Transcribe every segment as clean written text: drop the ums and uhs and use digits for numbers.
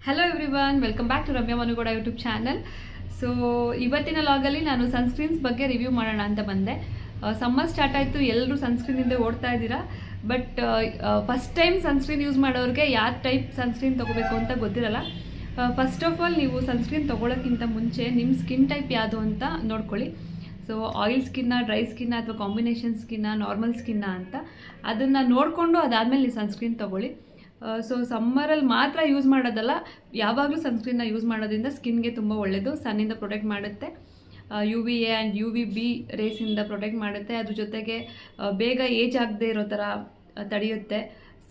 Hello everyone, welcome back to Ramya Manugowda YouTube channel. So ಇವತ್ತಿನ ಲಾಗಲ್ಲಿ ನಾನು ಸನ್ಸ್ಕ್ರೀನ್ಸ್ ಬಗ್ಗೆ ರಿವ್ಯೂ ಮಾಡೋಣ ಅಂತ ಬಂದೆ. ಸಮ್ಮರ್ ಸ್ಟಾರ್ಟ್ ಆಯಿತು, ಎಲ್ಲರೂ ಸನ್ಸ್ಕ್ರೀನಿಂದ ಓಡ್ತಾ ಇದ್ದೀರಾ. But first time sunscreen use ಮಾಡೋರಿಗೆ ಯಾವ ಟೈಪ್ ಸನ್ಸ್ಕ್ರೀನ್ ತೊಗೋಬೇಕು ಅಂತ ಗೊತ್ತಿರಲ್ಲ. ಫಸ್ಟ್ ಆಫ್ ಆಲ್ ನೀವು ಸನ್ಸ್ಕ್ರೀನ್ ತೊಗೊಳೋಕ್ಕಿಂತ ಮುಂಚೆ ನಿಮ್ಮ ಸ್ಕಿನ್ ಟೈಪ್ ಯಾವುದು ಅಂತ ನೋಡ್ಕೊಳ್ಳಿ. ಸೊ ಆಯಿಲ್ ಸ್ಕಿನ್ನ, ಡ್ರೈ ಸ್ಕಿನ್ನ ಅಥವಾ ಕಾಂಬಿನೇಷನ್ ಸ್ಕಿನ್ನ, ನಾರ್ಮಲ್ ಸ್ಕಿನ್ನ ಅಂತ ಅದನ್ನು ನೋಡಿಕೊಂಡು ಅದಾದಮೇಲೆ ನೀವು ಸನ್ಸ್ಕ್ರೀನ್ ತೊಗೊಳ್ಳಿ. ಸೊ ಸಮ್ಮರಲ್ಲಿ ಮಾತ್ರ ಯೂಸ್ ಮಾಡೋದಲ್ಲ, ಯಾವಾಗಲೂ ಸನ್ಸ್ಕ್ರೀನ್ನ ಯೂಸ್ ಮಾಡೋದ್ರಿಂದ ಸ್ಕಿನ್ಗೆ ತುಂಬ ಒಳ್ಳೆಯದು. ಸನ್ನಿಂದ ಪ್ರೊಟೆಕ್ಟ್ ಮಾಡುತ್ತೆ, UVA ಆ್ಯಂಡ್ UVB ರೇಸಿಂದ ಪ್ರೊಟೆಕ್ಟ್ ಮಾಡುತ್ತೆ. ಅದ್ರ ಜೊತೆಗೆ ಬೇಗ ಏಜ್ ಆಗದೆ ಇರೋ ಥರ ತಡೆಯುತ್ತೆ.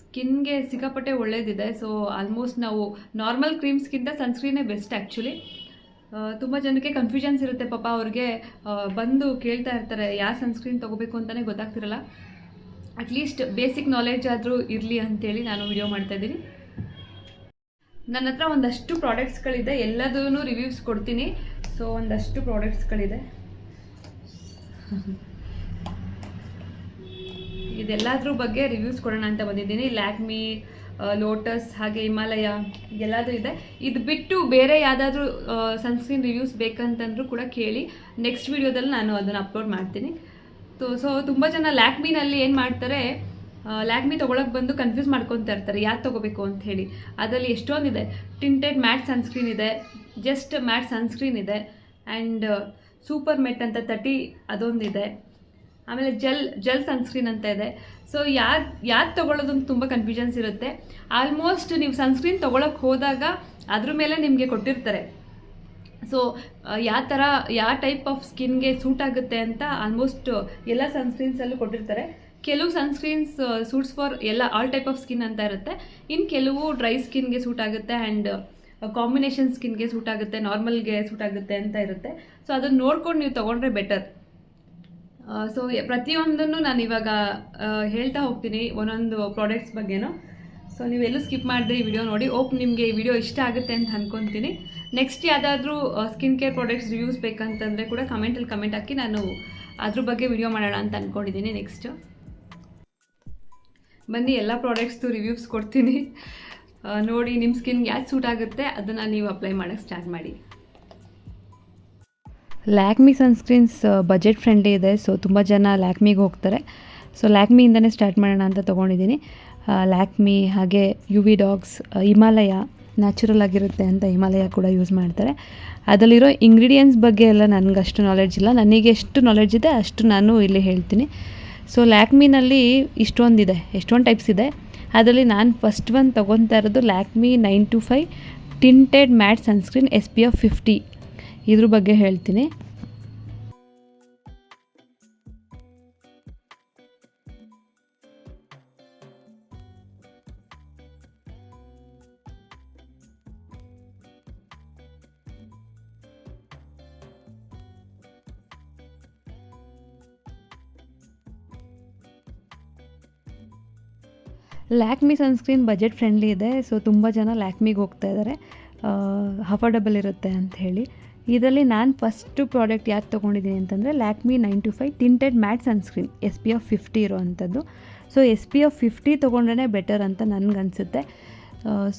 ಸ್ಕಿನ್ಗೆ ಸಿಕ್ಕಾಪಟ್ಟೆ ಒಳ್ಳೇದಿದೆ. ಸೊ ಆಲ್ಮೋಸ್ಟ್ ನಾವು ನಾರ್ಮಲ್ ಕ್ರೀಮ್ಸ್ಗಿಂತ ಸನ್ಸ್ಕ್ರೀನೇ ಬೆಸ್ಟ್ ಆ್ಯಕ್ಚುಲಿ. ತುಂಬ ಜನಕ್ಕೆ ಕನ್ಫ್ಯೂಷನ್ಸ್ ಇರುತ್ತೆ ಪಾಪ, ಅವ್ರಿಗೆ ಬಂದು ಕೇಳ್ತಾ ಇರ್ತಾರೆ ಯಾವ ಸನ್ಸ್ಕ್ರೀನ್ ತೊಗೋಬೇಕು ಅಂತಲೇ ಗೊತ್ತಾಗ್ತಿರಲ್ಲ. ಅಟ್ಲೀಸ್ಟ್ ಬೇಸಿಕ್ ನಾಲೆಡ್ಜ್ ಆದರೂ ಇರಲಿ ಅಂಥೇಳಿ ನಾನು ವಿಡಿಯೋ ಮಾಡ್ತಾಯಿದ್ದೀನಿ. ನನ್ನ ಹತ್ರ ಒಂದಷ್ಟು ಪ್ರಾಡಕ್ಟ್ಸ್ಗಳಿದೆ, ಎಲ್ಲದೂ ರಿವ್ಯೂಸ್ ಕೊಡ್ತೀನಿ. ಸೊ ಒಂದಷ್ಟು ಪ್ರಾಡಕ್ಟ್ಸ್ಗಳಿದೆ, ಇದೆಲ್ಲದ್ರ ಬಗ್ಗೆ ರಿವ್ಯೂಸ್ ಕೊಡೋಣ ಅಂತ ಬಂದಿದ್ದೀನಿ. ಲ್ಯಾಕ್ಮಿ, ಲೋಟಸ್ ಹಾಗೆ ಹಿಮಾಲಯ ಎಲ್ಲದೂ ಇದೆ. ಇದು ಬಿಟ್ಟು ಬೇರೆ ಯಾವುದಾದ್ರೂ ಸನ್ಸ್ಕ್ರೀನ್ ರಿವ್ಯೂಸ್ ಬೇಕಂತಂದ್ರೂ ಕೂಡ ಕೇಳಿ, ನೆಕ್ಸ್ಟ್ ವಿಡಿಯೋದಲ್ಲಿ ನಾನು ಅದನ್ನು ಅಪ್ಲೋಡ್ ಮಾಡ್ತೀನಿ. ಸೊ ತುಂಬ ಜನ ಲ್ಯಾಕ್ಮಿನಲ್ಲಿ ಏನು ಮಾಡ್ತಾರೆ, ಲ್ಯಾಕ್ಮಿ ತೊಗೊಳಕ್ಕೆ ಬಂದು ಕನ್ಫ್ಯೂಸ್ ಮಾಡ್ಕೊತಾ ಇರ್ತಾರೆ ಯಾಕೆ ತೊಗೋಬೇಕು ಅಂತ ಹೇಳಿ. ಅದರಲ್ಲಿ ಎಷ್ಟೊಂದಿದೆ. ಟಿಂಟೆಡ್ ಮ್ಯಾಟ್ ಸನ್ಸ್ಕ್ರೀನ್ ಇದೆ, ಜಸ್ಟ್ ಮ್ಯಾಟ್ ಸನ್ಸ್ಕ್ರೀನ್ ಇದೆ, ಆ್ಯಂಡ್ ಸೂಪರ್ ಮೆಟ್ ಅಂತ 30 ಅದೊಂದಿದೆ. ಆಮೇಲೆ ಜೆಲ್ ಸನ್ಸ್ಕ್ರೀನ್ ಅಂತ ಇದೆ. ಸೊ ಯಾವ್ದು ತೊಗೊಳ್ಳೋದು ಅಂತ ತುಂಬ ಕನ್ಫ್ಯೂಷನ್ಸ್ ಇರುತ್ತೆ. ಆಲ್ಮೋಸ್ಟ್ ನೀವು ಸನ್ಸ್ಕ್ರೀನ್ ತೊಗೊಳಕ್ಕೆ ಹೋದಾಗ ಅದ್ರ ಮೇಲೆ ನಿಮಗೆ ಕೊಟ್ಟಿರ್ತಾರೆ. ಸೊ ಯಾವ ಟೈಪ್ ಆಫ್ ಸ್ಕಿನ್ಗೆ ಸೂಟ್ ಆಗುತ್ತೆ ಅಂತ ಆಲ್ಮೋಸ್ಟ್ ಎಲ್ಲ ಸನ್ಸ್ಕ್ರೀನ್ಸಲ್ಲೂ ಕೊಟ್ಟಿರ್ತಾರೆ. ಕೆಲವು sunscreens suits for all type of skin ಅಂತ ಇರುತ್ತೆ. ಇನ್ನು ಕೆಲವು ಡ್ರೈ ಸ್ಕಿನ್ಗೆ ಸೂಟ್ ಆಗುತ್ತೆ, ಆ್ಯಂಡ್ ಕಾಂಬಿನೇಷನ್ ಸ್ಕಿನ್ಗೆ ಸೂಟ್ ಆಗುತ್ತೆ, ನಾರ್ಮಲ್ಗೆ ಸೂಟ್ ಆಗುತ್ತೆ ಅಂತ ಇರುತ್ತೆ. ಸೊ ಅದನ್ನು ನೋಡ್ಕೊಂಡು ನೀವು ತೊಗೊಂಡ್ರೆ ಬೆಟರ್. ಸೊ ಪ್ರತಿಯೊಂದನ್ನು ನಾನು ಇವಾಗ ಹೇಳ್ತಾ ಹೋಗ್ತೀನಿ, ಒಂದೊಂದು ಪ್ರಾಡಕ್ಟ್ಸ್ ಬಗ್ಗೆನೂ. ಸೊ ನೀವೆಲ್ಲೂ ಸ್ಕಿಪ್ ಮಾಡಿದ್ರೆ ಈ ವಿಡಿಯೋ ನೋಡಿ. ನಿಮಗೆ ಈ ವಿಡಿಯೋ ಇಷ್ಟ ಆಗುತ್ತೆ ಅಂತ ಅಂದ್ಕೊತೀನಿ. ನೆಕ್ಸ್ಟ್ ಯಾವುದಾದ್ರೂ ಸ್ಕಿನ್ ಕೇರ್ ಪ್ರಾಡಕ್ಟ್ಸ್ ರಿವ್ಯೂಸ್ ಬೇಕಂತಂದರೆ ಕೂಡ ಕಮೆಂಟಲ್ಲಿ ಕಮೆಂಟ್ ಹಾಕಿ, ನಾನು ಅದ್ರ ಬಗ್ಗೆ ವಿಡಿಯೋ ಮಾಡೋಣ ಅಂತ ಅಂದ್ಕೊಂಡಿದ್ದೀನಿ. ನೆಕ್ಸ್ಟ್ ಬನ್ನಿ, ಎಲ್ಲ ಪ್ರಾಡಕ್ಟ್ಸ್ದು ರಿವ್ಯೂಸ್ ಕೊಡ್ತೀನಿ. ನೋಡಿ, ನಿಮ್ಮ ಸ್ಕಿನ್ಗೆ ಯಾವ್ದು ಸೂಟ್ ಆಗುತ್ತೆ ಅದನ್ನು ನೀವು ಅಪ್ಲೈ ಮಾಡೋಕ್ಕೆ ಸ್ಟಾರ್ಟ್ ಮಾಡಿ. ಲ್ಯಾಕ್ಮಿ ಸನ್ಸ್ಕ್ರೀನ್ಸ್ ಬಜೆಟ್ ಫ್ರೆಂಡ್ಲಿ ಇದೆ. ಸೊ ತುಂಬ ಜನ ಲ್ಯಾಕ್ಮಿಗೆ ಹೋಗ್ತಾರೆ. ಸೊ ಲ್ಯಾಕ್ಮಿಯಿಂದನೇ ಸ್ಟಾರ್ಟ್ ಮಾಡೋಣ ಅಂತ ತೊಗೊಂಡಿದ್ದೀನಿ. ಲ್ಯಾಕ್ಮಿ ಹಾಗೆ UV ಡಾಗ್ಸ್, ಹಿಮಾಲಯ ನ್ಯಾಚುರಲ್ ಆಗಿರುತ್ತೆ ಅಂತ ಹಿಮಾಲಯ ಕೂಡ ಯೂಸ್ ಮಾಡ್ತಾರೆ. ಅದರಲ್ಲಿರೋ ಇಂಗ್ರೀಡಿಯೆಂಟ್ಸ್ ಬಗ್ಗೆ ಎಲ್ಲ ನನಗೆ ಅಷ್ಟು ನಾಲೆಡ್ಜ್ ಇಲ್ಲ. ನನಗೆ ಎಷ್ಟು ನಾಲೆಡ್ಜ್ ಇದೆ ಅಷ್ಟು ನಾನು ಇಲ್ಲಿ ಹೇಳ್ತೀನಿ. ಸೊ ಲ್ಯಾಕ್ಮಿನಲ್ಲಿ ಎಷ್ಟೊಂದು ಟೈಪ್ಸ್ ಇದೆ. ಅದರಲ್ಲಿ ನಾನು ಫಸ್ಟ್ ಒನ್ ತೊಗೊತಾ ಇರೋದು Lakme 925 tinted matte sunscreen SPF 50. ಇದ್ರ ಬಗ್ಗೆ ಹೇಳ್ತೀನಿ. ಲ್ಯಾಕ್ಮಿ ಸನ್ಸ್ಕ್ರೀನ್ ಬಜೆಟ್ ಫ್ರೆಂಡ್ಲಿ ಇದೆ. ಸೊ ತುಂಬ ಜನ ಲ್ಯಾಕ್ಮಿಗೆ ಹೋಗ್ತಾ ಇದ್ದಾರೆ, ಅಫೋರ್ಡಬಲ್ ಇರುತ್ತೆ ಅಂತ ಹೇಳಿ. ಇದರಲ್ಲಿ ನಾನು ಫಸ್ಟು ಪ್ರಾಡಕ್ಟ್ ಯಾಕೆ ತೊಗೊಂಡಿದ್ದೀನಿ ಅಂತಂದರೆ Lakme 925 tinted matte sunscreen SPF 50 ಇರೋವಂಥದ್ದು. ಸೊ SPF 50 ತೊಗೊಂಡ್ರೇ ಬೆಟರ್ ಅಂತ ನನಗನ್ಸುತ್ತೆ.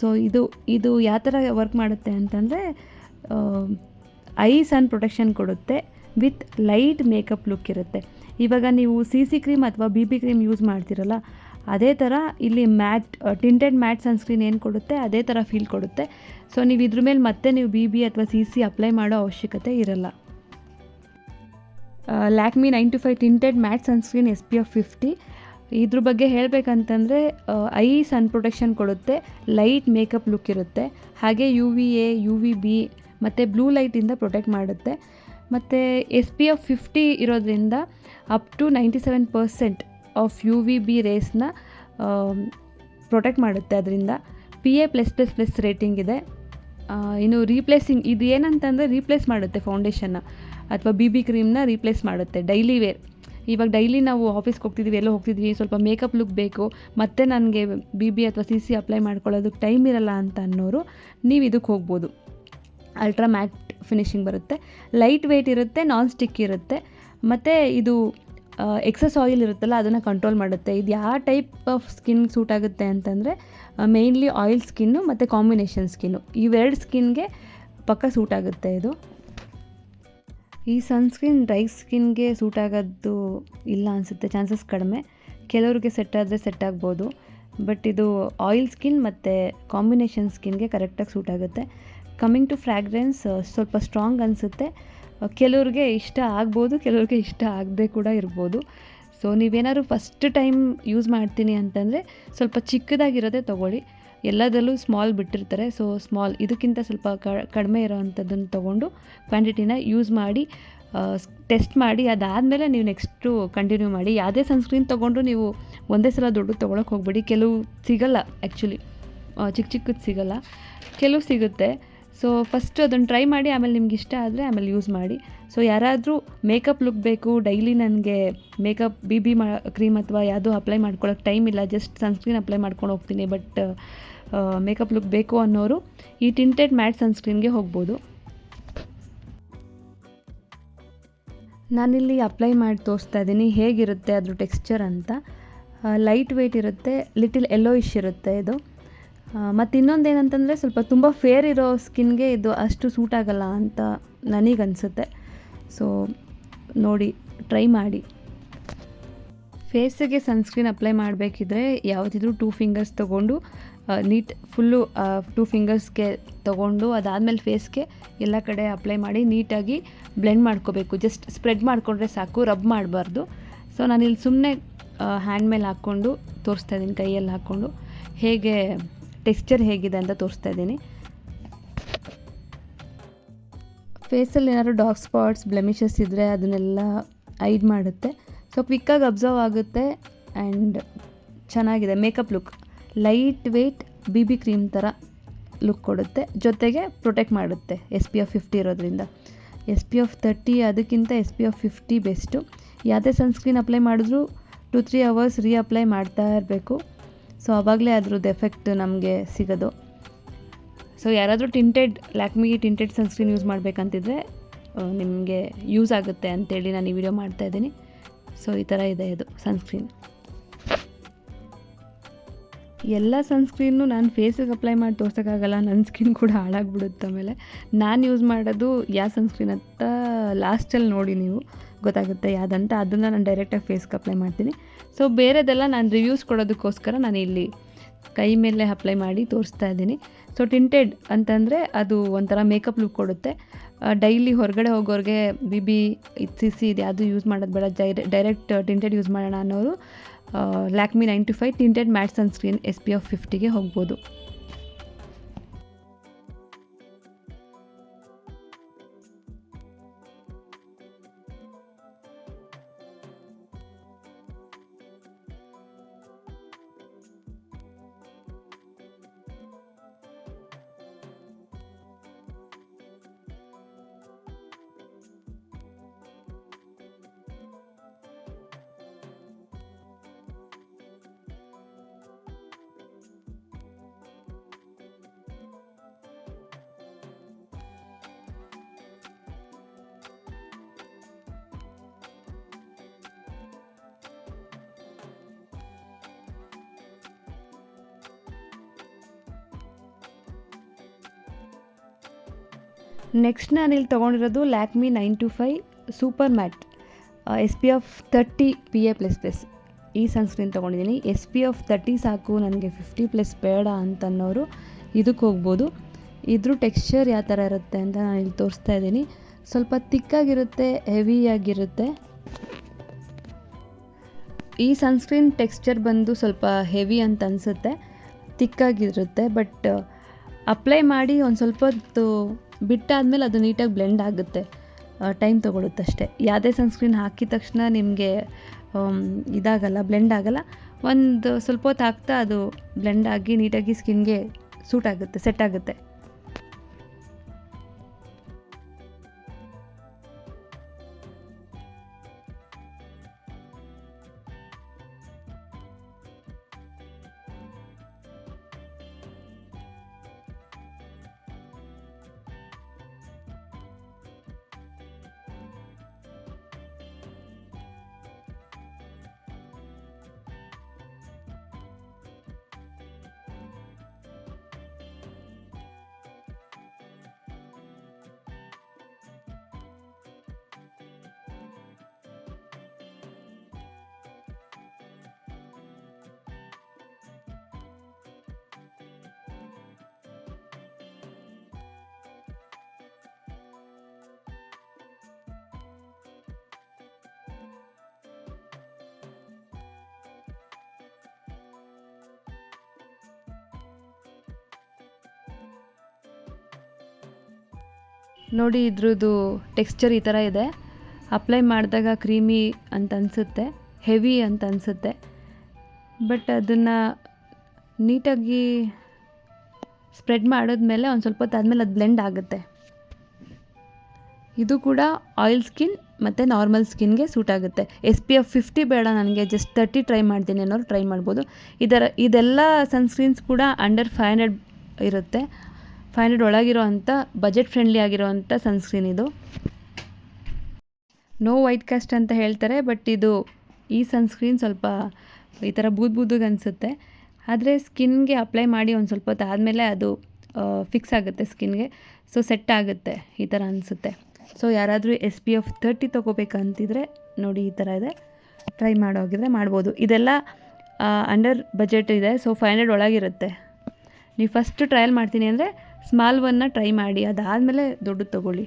ಸೊ ಇದು ಯಾವ ಥರ ವರ್ಕ್ ಮಾಡುತ್ತೆ ಅಂತಂದರೆ, ಐ ಸನ್ ಪ್ರೊಟೆಕ್ಷನ್ ಕೊಡುತ್ತೆ ವಿತ್ ಲೈಟ್ ಮೇಕಪ್ ಲುಕ್ ಇರುತ್ತೆ. ಇವಾಗ ನೀವು CC ಕ್ರೀಮ್ ಅಥವಾ BB ಕ್ರೀಮ್ ಯೂಸ್ ಮಾಡ್ತಿರಲ್ಲ, ಅದೇ ಥರ ಇಲ್ಲಿ ಟಿಂಟೆಡ್ ಮ್ಯಾಟ್ ಸನ್ಸ್ಕ್ರೀನ್ ಏನು ಕೊಡುತ್ತೆ ಅದೇ ಥರ ಫೀಲ್ ಕೊಡುತ್ತೆ. ಸೊ ನೀವು ಇದ್ರ ಮೇಲೆ ಮತ್ತೆ ನೀವು BB ಅಥವಾ CC ಅಪ್ಲೈ ಮಾಡೋ ಅವಶ್ಯಕತೆ ಇರಲ್ಲ. Lakme 925 tinted matte sunscreen SPF 50 ಇದ್ರ ಬಗ್ಗೆ ಹೇಳಬೇಕಂತಂದರೆ, ಐ ಸನ್ ಪ್ರೊಟೆಕ್ಷನ್ ಕೊಡುತ್ತೆ, ಲೈಟ್ ಮೇಕಪ್ ಲುಕ್ ಇರುತ್ತೆ, ಹಾಗೆ UVA UVB ಮತ್ತು ಬ್ಲೂ ಲೈಟಿಂದ ಪ್ರೊಟೆಕ್ಟ್ ಮಾಡುತ್ತೆ. ಮತ್ತು SPF 50 ಇರೋದ್ರಿಂದ ಅಪ್ ಟು 97% ಆಫ್ UVB ರೇಸ್ನ ಪ್ರೊಟೆಕ್ಟ್ ಮಾಡುತ್ತೆ. ಅದರಿಂದ PA+++ ರೇಟಿಂಗ್ ಇದೆ. ಇನ್ನು ಇದು ಏನಂತಂದರೆ ರೀಪ್ಲೇಸ್ ಮಾಡುತ್ತೆ ಫೌಂಡೇಶನ್ನ ಅಥವಾ BB ಕ್ರೀಮ್ನ ರೀಪ್ಲೇಸ್ ಮಾಡುತ್ತೆ. ಡೈಲಿ ವೇರ್, ಇವಾಗ ಡೈಲಿ ನಾವು ಆಫೀಸ್ಗೆ ಹೋಗ್ತಿದ್ವಿ, ಎಲ್ಲೋ ಹೋಗ್ತಿದ್ವಿ, ಸ್ವಲ್ಪ ಮೇಕಪ್ ಲುಕ್ ಬೇಕು, ಮತ್ತು ನನಗೆ BB ಅಥವಾ CC ಅಪ್ಲೈ ಮಾಡ್ಕೊಳ್ಳೋದಕ್ಕೆ ಟೈಮ್ ಇರಲ್ಲ ಅಂತ ಅನ್ನೋರು ನೀವು ಇದಕ್ಕೆ ಹೋಗ್ಬೋದು. ಅಲ್ಟ್ರಾ ಮ್ಯಾಟ್ ಫಿನಿಶಿಂಗ್ ಬರುತ್ತೆ, ಲೈಟ್ ವೆಯ್ಟ್ ಇರುತ್ತೆ, ನಾನ್ ಸ್ಟಿಕ್ ಇರುತ್ತೆ, ಮತ್ತು ಇದು ಎಕ್ಸಸ್ ಆಯಿಲ್ ಇರುತ್ತಲ್ಲ ಅದನ್ನು ಕಂಟ್ರೋಲ್ ಮಾಡುತ್ತೆ. ಇದು ಯಾವ ಟೈಪ್ ಆಫ್ ಸ್ಕಿನ್ ಸೂಟ್ ಆಗುತ್ತೆ ಅಂತಂದರೆ ಮೇಯ್ನ್ಲಿ ಆಯಿಲ್ ಸ್ಕಿನ್ನು ಮತ್ತು ಕಾಂಬಿನೇಷನ್ ಸ್ಕಿನ್ನು, ಇವೆರಡು ಸ್ಕಿನ್ಗೆ ಪಕ್ಕ ಸೂಟ್ ಆಗುತ್ತೆ ಇದು. ಈ ಸನ್ಸ್ಕ್ರೀನ್ ಡ್ರೈ ಸ್ಕಿನ್ಗೆ ಸೂಟ್ ಆಗೋದು ಇಲ್ಲ ಅನಿಸುತ್ತೆ, ಚಾನ್ಸಸ್ ಕಡಿಮೆ. ಕೆಲವ್ರಿಗೆ ಸೆಟ್ ಆದರೆ ಸೆಟ್ ಆಗ್ಬೋದು, ಬಟ್ ಇದು ಆಯಿಲ್ ಸ್ಕಿನ್ ಮತ್ತು ಕಾಂಬಿನೇಷನ್ ಸ್ಕಿನ್ಗೆ ಕರೆಕ್ಟಾಗಿ ಸೂಟ್ ಆಗುತ್ತೆ. ಕಮ್ಮಿಂಗ್ ಟು ಫ್ರ್ಯಾಗ್ರೆನ್ಸ್ ಸ್ವಲ್ಪ ಸ್ಟ್ರಾಂಗ್ ಅನಿಸುತ್ತೆ. ಕೆಲವ್ರಿಗೆ ಇಷ್ಟ ಆಗ್ಬೋದು, ಕೆಲವ್ರಿಗೆ ಇಷ್ಟ ಆಗದೆ ಕೂಡ ಇರ್ಬೋದು. ಸೊ ನೀವೇನಾದ್ರು ಫಸ್ಟ್ ಟೈಮ್ ಯೂಸ್ ಮಾಡ್ತೀನಿ ಅಂತಂದರೆ ಸ್ವಲ್ಪ ಚಿಕ್ಕದಾಗಿರೋದೇ ತೊಗೊಳ್ಳಿ. ಎಲ್ಲದರಲ್ಲೂ ಸ್ಮಾಲ್ ಬಿಟ್ಟಿರ್ತಾರೆ, ಸೊ ಸ್ಮಾಲ್ ಇದಕ್ಕಿಂತ ಸ್ವಲ್ಪ ಕಡಿಮೆ ಇರೋ ಅಂಥದ್ದನ್ನು ತೊಗೊಂಡು ಕ್ವಾಂಟಿಟಿನ ಯೂಸ್ ಮಾಡಿ ಟೆಸ್ಟ್ ಮಾಡಿ, ಅದಾದಮೇಲೆ ನೀವು ನೆಕ್ಸ್ಟು ಕಂಟಿನ್ಯೂ ಮಾಡಿ. ಯಾವುದೇ ಸನ್ಸ್ಕ್ರೀನ್ ತೊಗೊಂಡು ನೀವು ಒಂದೇ ಸಲ ದೊಡ್ಡದು ತೊಗೊಳಕ್ಕೆ ಹೋಗ್ಬೇಡಿ. ಕೆಲವು ಸಿಗಲ್ಲ, ಆ್ಯಕ್ಚುಲಿ ಚಿಕ್ಕದು ಸಿಗಲ್ಲ, ಕೆಲವು ಸಿಗುತ್ತೆ. ಸೊ ಫಸ್ಟು ಅದನ್ನು ಟ್ರೈ ಮಾಡಿ, ಆಮೇಲೆ ನಿಮ್ಗೆ ಇಷ್ಟ ಆದರೆ ಆಮೇಲೆ ಯೂಸ್ ಮಾಡಿ. ಸೊ ಯಾರಾದರೂ ಮೇಕಪ್ ಲುಕ್ ಬೇಕು, ಡೈಲಿ ನನಗೆ ಮೇಕಪ್ ಬಿ ಕ್ರೀಮ್ ಅಥವಾ ಯಾವುದೂ ಅಪ್ಲೈ ಮಾಡ್ಕೊಳ್ಳೋಕೆ ಟೈಮ್ ಇಲ್ಲ, ಜಸ್ಟ್ ಸನ್ಸ್ಕ್ರೀನ್ ಅಪ್ಲೈ ಮಾಡ್ಕೊಂಡು ಹೋಗ್ತೀನಿ, ಬಟ್ ಮೇಕಪ್ ಲುಕ್ ಬೇಕು ಅನ್ನೋರು ಈ ಟಿಂಟೆಡ್ ಮ್ಯಾಟ್ ಸನ್ಸ್ಕ್ರೀನ್ಗೆ ಹೋಗ್ಬೋದು. ನಾನಿಲ್ಲಿ ಅಪ್ಲೈ ಮಾಡಿ ತೋರಿಸ್ತಾ ಇದ್ದೀನಿ ಹೇಗಿರುತ್ತೆ ಅದ್ರ ಟೆಕ್ಸ್ಚರ್ ಅಂತ. ಲೈಟ್ ವೆಯ್ಟ್ ಇರುತ್ತೆ, ಲಿಟಿಲ್ ಯೆಲ್ಲೋಯಿಶ್ ಇರುತ್ತೆ ಇದು. ಮತ್ತು ಇನ್ನೊಂದೇನಂತಂದರೆ ಸ್ವಲ್ಪ ತುಂಬ ಫೇರ್ ಇರೋ ಸ್ಕಿನ್ಗೆ ಇದು ಅಷ್ಟು ಸೂಟ್ ಆಗಲ್ಲ ಅಂತ ನನಗನ್ಸುತ್ತೆ. ಸೊ ನೋಡಿ, ಟ್ರೈ ಮಾಡಿ. ಫೇಸಿಗೆ ಸನ್ಸ್ಕ್ರೀನ್ ಅಪ್ಲೈ ಮಾಡಬೇಕಿದ್ರೆ ಯಾವುದಿದ್ರೂ 2 ಫಿಂಗರ್ಸ್ ತೊಗೊಂಡು ನೀಟ್ ಫುಲ್ಲು 2 ಫಿಂಗರ್ಸ್ಗೆ ತೊಗೊಂಡು ಅದಾದಮೇಲೆ ಫೇಸ್ಗೆ ಎಲ್ಲ ಕಡೆ ಅಪ್ಲೈ ಮಾಡಿ ನೀಟಾಗಿ ಬ್ಲೆಂಡ್ ಮಾಡ್ಕೋಬೇಕು. ಜಸ್ಟ್ ಸ್ಪ್ರೆಡ್ ಮಾಡಿಕೊಂಡ್ರೆ ಸಾಕು, ರಬ್ ಮಾಡಬಾರ್ದು. ಸೊ ನಾನಿಲ್ಲಿ ಸುಮ್ಮನೆ ಹ್ಯಾಂಡ್ ಮೇಲೆ ಹಾಕ್ಕೊಂಡು ತೋರಿಸ್ತಾ ಇದ್ದೀನಿ, ಕೈಯಲ್ಲಿ ಹಾಕ್ಕೊಂಡು ಹೇಗೆ ಟೆಕ್ಸ್ಚರ್ ಹೇಗಿದೆ ಅಂತ ತೋರಿಸ್ತಾ ಇದ್ದೀನಿ. ಫೇಸಲ್ಲಿ ಏನಾದ್ರು ಡಾರ್ಕ್ ಸ್ಪಾಟ್ಸ್, ಬ್ಲೆಮಿಷಸ್ ಇದ್ದರೆ ಅದನ್ನೆಲ್ಲ ಐಡ್ ಮಾಡುತ್ತೆ. ಸೊ ಕ್ವಿಕ್ಕಾಗಿ ಅಬ್ಸರ್ವ್ ಆಗುತ್ತೆ ಆ್ಯಂಡ್ ಚೆನ್ನಾಗಿದೆ. Makeup look lightweight BB cream ಥರ ಲುಕ್ ಕೊಡುತ್ತೆ, ಜೊತೆಗೆ ಪ್ರೊಟೆಕ್ಟ್ ಮಾಡುತ್ತೆ SPF 50 ಇರೋದ್ರಿಂದ. SPF 30 ಅದಕ್ಕಿಂತ SPF 50 ಬೆಸ್ಟು. ಯಾವುದೇ ಸನ್ಸ್ಕ್ರೀನ್ ಅಪ್ಲೈ ಮಾಡಿದ್ರೂ 2-3 ಅವರ್ಸ್ ರೀಅಪ್ಲೈ ಮಾಡ್ತಾ ಇರಬೇಕು. ಸೊ ಆವಾಗಲೇ ಅದ್ರದ್ದು ಎಫೆಕ್ಟ್ ನಮಗೆ ಸಿಗೋದು. ಸೊ ಯಾರಾದರೂ ಲ್ಯಾಕ್ಮಿ ಟಿಂಟೆಡ್ ಸನ್ಸ್ಕ್ರೀನ್ ಯೂಸ್ ಮಾಡಬೇಕಂತಿದ್ರೆ ನಿಮಗೆ ಯೂಸ್ ಆಗುತ್ತೆ ಅಂತೇಳಿ ನಾನು ಈ ವಿಡಿಯೋ ಮಾಡ್ತಾಯಿದ್ದೀನಿ. ಸೊ ಈ ಥರ ಇದೆ ಇದು ಸನ್ಸ್ಕ್ರೀನ್. ಎಲ್ಲ ಸನ್ಸ್ಕ್ರೀನು ನಾನು ಫೇಸಿಗೆ ಅಪ್ಲೈ ಮಾಡಿ ತೋರ್ಸೋಕ್ಕಾಗಲ್ಲ, ನನ್ನ ಸ್ಕಿನ್ ಕೂಡ ಹಾಳಾಗ್ಬಿಡುತ್ತೆ. ಆಮೇಲೆ ನಾನು ಯೂಸ್ ಮಾಡೋದು ಯಾವ ಸನ್ಸ್ಕ್ರೀನ್ ಅಂತ ಲಾಸ್ಟಲ್ಲಿ ನೋಡಿ ನೀವು ಗೊತ್ತಾಗುತ್ತೆ ಯಾವುದಂತ. ಅದನ್ನು ನಾನು ಡೈರೆಕ್ಟಾಗಿ ಫೇಸ್ಗೆ ಅಪ್ಲೈ ಮಾಡ್ತೀನಿ. ಸೊ ಬೇರೆದೆಲ್ಲ ನಾನು ರಿವ್ಯೂಸ್ ಕೊಡೋದಕ್ಕೋಸ್ಕರ ನಾನು ಇಲ್ಲಿ ಕೈ ಮೇಲೆ ಅಪ್ಲೈ ಮಾಡಿ ತೋರಿಸ್ತಾ ಇದ್ದೀನಿ. ಸೊ ಟಿಂಟೆಡ್ ಅಂತಂದರೆ ಅದು ಒಂಥರ ಮೇಕಪ್ ಲುಕ್ ಕೊಡುತ್ತೆ. ಡೈಲಿ ಹೊರಗಡೆ ಹೋಗೋರಿಗೆ BB CC ಇದು ಯಾವುದು ಯೂಸ್ ಮಾಡೋದು ಬೇಡ, ಡೈರೆಕ್ಟ್ ಟಿಂಟೆಡ್ ಯೂಸ್ ಮಾಡೋಣ ಅನ್ನೋರು Lakme 95 tinted matte sunscreen SPF 50ಗೆ ಹೋಗ್ಬೋದು. ನೆಕ್ಸ್ಟ್ ನಾನಿಲ್ಲಿ ತೊಗೊಂಡಿರೋದು Lakme 925 super matte SPF 30 PA++. ಈ ಸನ್ಸ್ಕ್ರೀನ್ ತೊಗೊಂಡಿದ್ದೀನಿ. SPF 30 ಸಾಕು ನನಗೆ 50+ ಬೇಡ ಅಂತನ್ನೋರು ಇದಕ್ಕೆ ಹೋಗ್ಬೋದು. ಇದ್ರ ಟೆಕ್ಸ್ಚರ್ ಯಾವ ಥರ ಇರುತ್ತೆ ಅಂತ ನಾನು ಇಲ್ಲಿ ತೋರಿಸ್ತಾ ಇದ್ದೀನಿ. ಸ್ವಲ್ಪ ತಿಕ್ಕಾಗಿರುತ್ತೆ, ಹೆವಿಯಾಗಿರುತ್ತೆ. ಈ ಸನ್ಸ್ಕ್ರೀನ್ ಟೆಕ್ಸ್ಚರ್ ಬಂದು ಸ್ವಲ್ಪ ಹೆವಿ ಅಂತ ಅನಿಸುತ್ತೆ, ತಿಕ್ಕಾಗಿರುತ್ತೆ. ಬಟ್ ಅಪ್ಲೈ ಮಾಡಿ ಒಂದು ಸ್ವಲ್ಪ ಹೊತ್ತು ಬಿಟ್ಟಾದಮೇಲೆ ಅದು ನೀಟಾಗಿ ಬ್ಲೆಂಡ್ ಆಗುತ್ತೆ. ಟೈಮ್ ತೊಗೊಳುತ್ತೆ ಅಷ್ಟೇ. ಯಾವುದೇ ಸನ್ಸ್ಕ್ರೀನ್ ಹಾಕಿದ ತಕ್ಷಣ ನಿಮಗೆ ಇದಾಗಲ್ಲ, ಬ್ಲೆಂಡ್ ಆಗಲ್ಲ. ಒಂದು ಸ್ವಲ್ಪ ಹೊತ್ತು ಹಾಕ್ತಾ ಅದು ಬ್ಲೆಂಡ್ ಆಗಿ ನೀಟಾಗಿ ಸ್ಕಿನ್ಗೆ ಸೂಟ್ ಆಗುತ್ತೆ, ಸೆಟ್ ಆಗುತ್ತೆ. ನೋಡಿ ಇದ್ರದ್ದು ಟೆಕ್ಸ್ಚರ್ ಈ ಥರ ಇದೆ. ಅಪ್ಲೈ ಮಾಡಿದಾಗ ಕ್ರೀಮಿ ಅಂತ ಅನಿಸುತ್ತೆ, ಹೆವಿ ಅಂತ ಅನಿಸುತ್ತೆ. ಬಟ್ ಅದನ್ನು ನೀಟಾಗಿ ಸ್ಪ್ರೆಡ್ ಮಾಡಿದ್ಮೇಲೆ ಒಂದು ಸ್ವಲ್ಪ ಹೊತ್ತು ಆದಮೇಲೆ ಅದು ಬ್ಲೆಂಡ್ ಆಗುತ್ತೆ. ಇದು ಕೂಡ ಆಯಿಲ್ ಸ್ಕಿನ್ ಮತ್ತು ನಾರ್ಮಲ್ ಸ್ಕಿನ್ಗೆ ಸೂಟ್ ಆಗುತ್ತೆ. SPF 50 ಬೇಡ ನನಗೆ, ಜಸ್ಟ್ 30 ಟ್ರೈ ಮಾಡ್ತೀನಿ ಅನ್ನೋರು ಟ್ರೈ ಮಾಡ್ಬೋದು. ಇದೆಲ್ಲ ಸನ್ಸ್ಕ್ರೀನ್ಸ್ ಕೂಡ ಅಂಡರ್ 500 ಇರುತ್ತೆ. 500 ಒಳಗಿರೋ ಅಂಥ ಬಜೆಟ್ ಫ್ರೆಂಡ್ಲಿ ಆಗಿರೋ ಅಂಥ ಸನ್ಸ್ಕ್ರೀನ್ ಇದು. ನೋ ವೈಟ್ ಕಾಸ್ಟ್ ಅಂತ ಹೇಳ್ತಾರೆ, ಬಟ್ ಈ ಸನ್ಸ್ಕ್ರೀನ್ ಸ್ವಲ್ಪ ಈ ಥರ ಬೂದಿಗೆ ಅನಿಸುತ್ತೆ. ಆದರೆ ಸ್ಕಿನ್ಗೆ ಅಪ್ಲೈ ಮಾಡಿ ಒಂದು ಸ್ವಲ್ಪ ಹೊತ್ತು ಆದಮೇಲೆ ಅದು ಫಿಕ್ಸ್ ಆಗುತ್ತೆ ಸ್ಕಿನ್ಗೆ, ಸೊ ಸೆಟ್ ಆಗುತ್ತೆ ಈ ಥರ ಅನಿಸುತ್ತೆ. ಸೊ ಯಾರಾದರೂ SPF 30 ತೊಗೋಬೇಕಂತಿದ್ರೆ ನೋಡಿ ಈ ಥರ ಇದೆ, ಟ್ರೈ ಮಾಡೋಗಿದ್ರೆ ಮಾಡ್ಬೋದು. ಇದೆಲ್ಲ ಅಂಡರ್ ಬಜೆಟ್ ಇದೆ, ಸೊ 500 ಒಳಗಿರುತ್ತೆ. ನೀವು ಫಸ್ಟ್ ಟ್ರಯಲ್ ಮಾಡ್ತೀನಿ ಅಂದರೆ ಸ್ಮಾಲ್ ಒನ್ನ ಟ್ರೈ ಮಾಡಿ, ಅದಾದಮೇಲೆ ದೊಡ್ಡದು ತೊಗೊಳ್ಳಿ.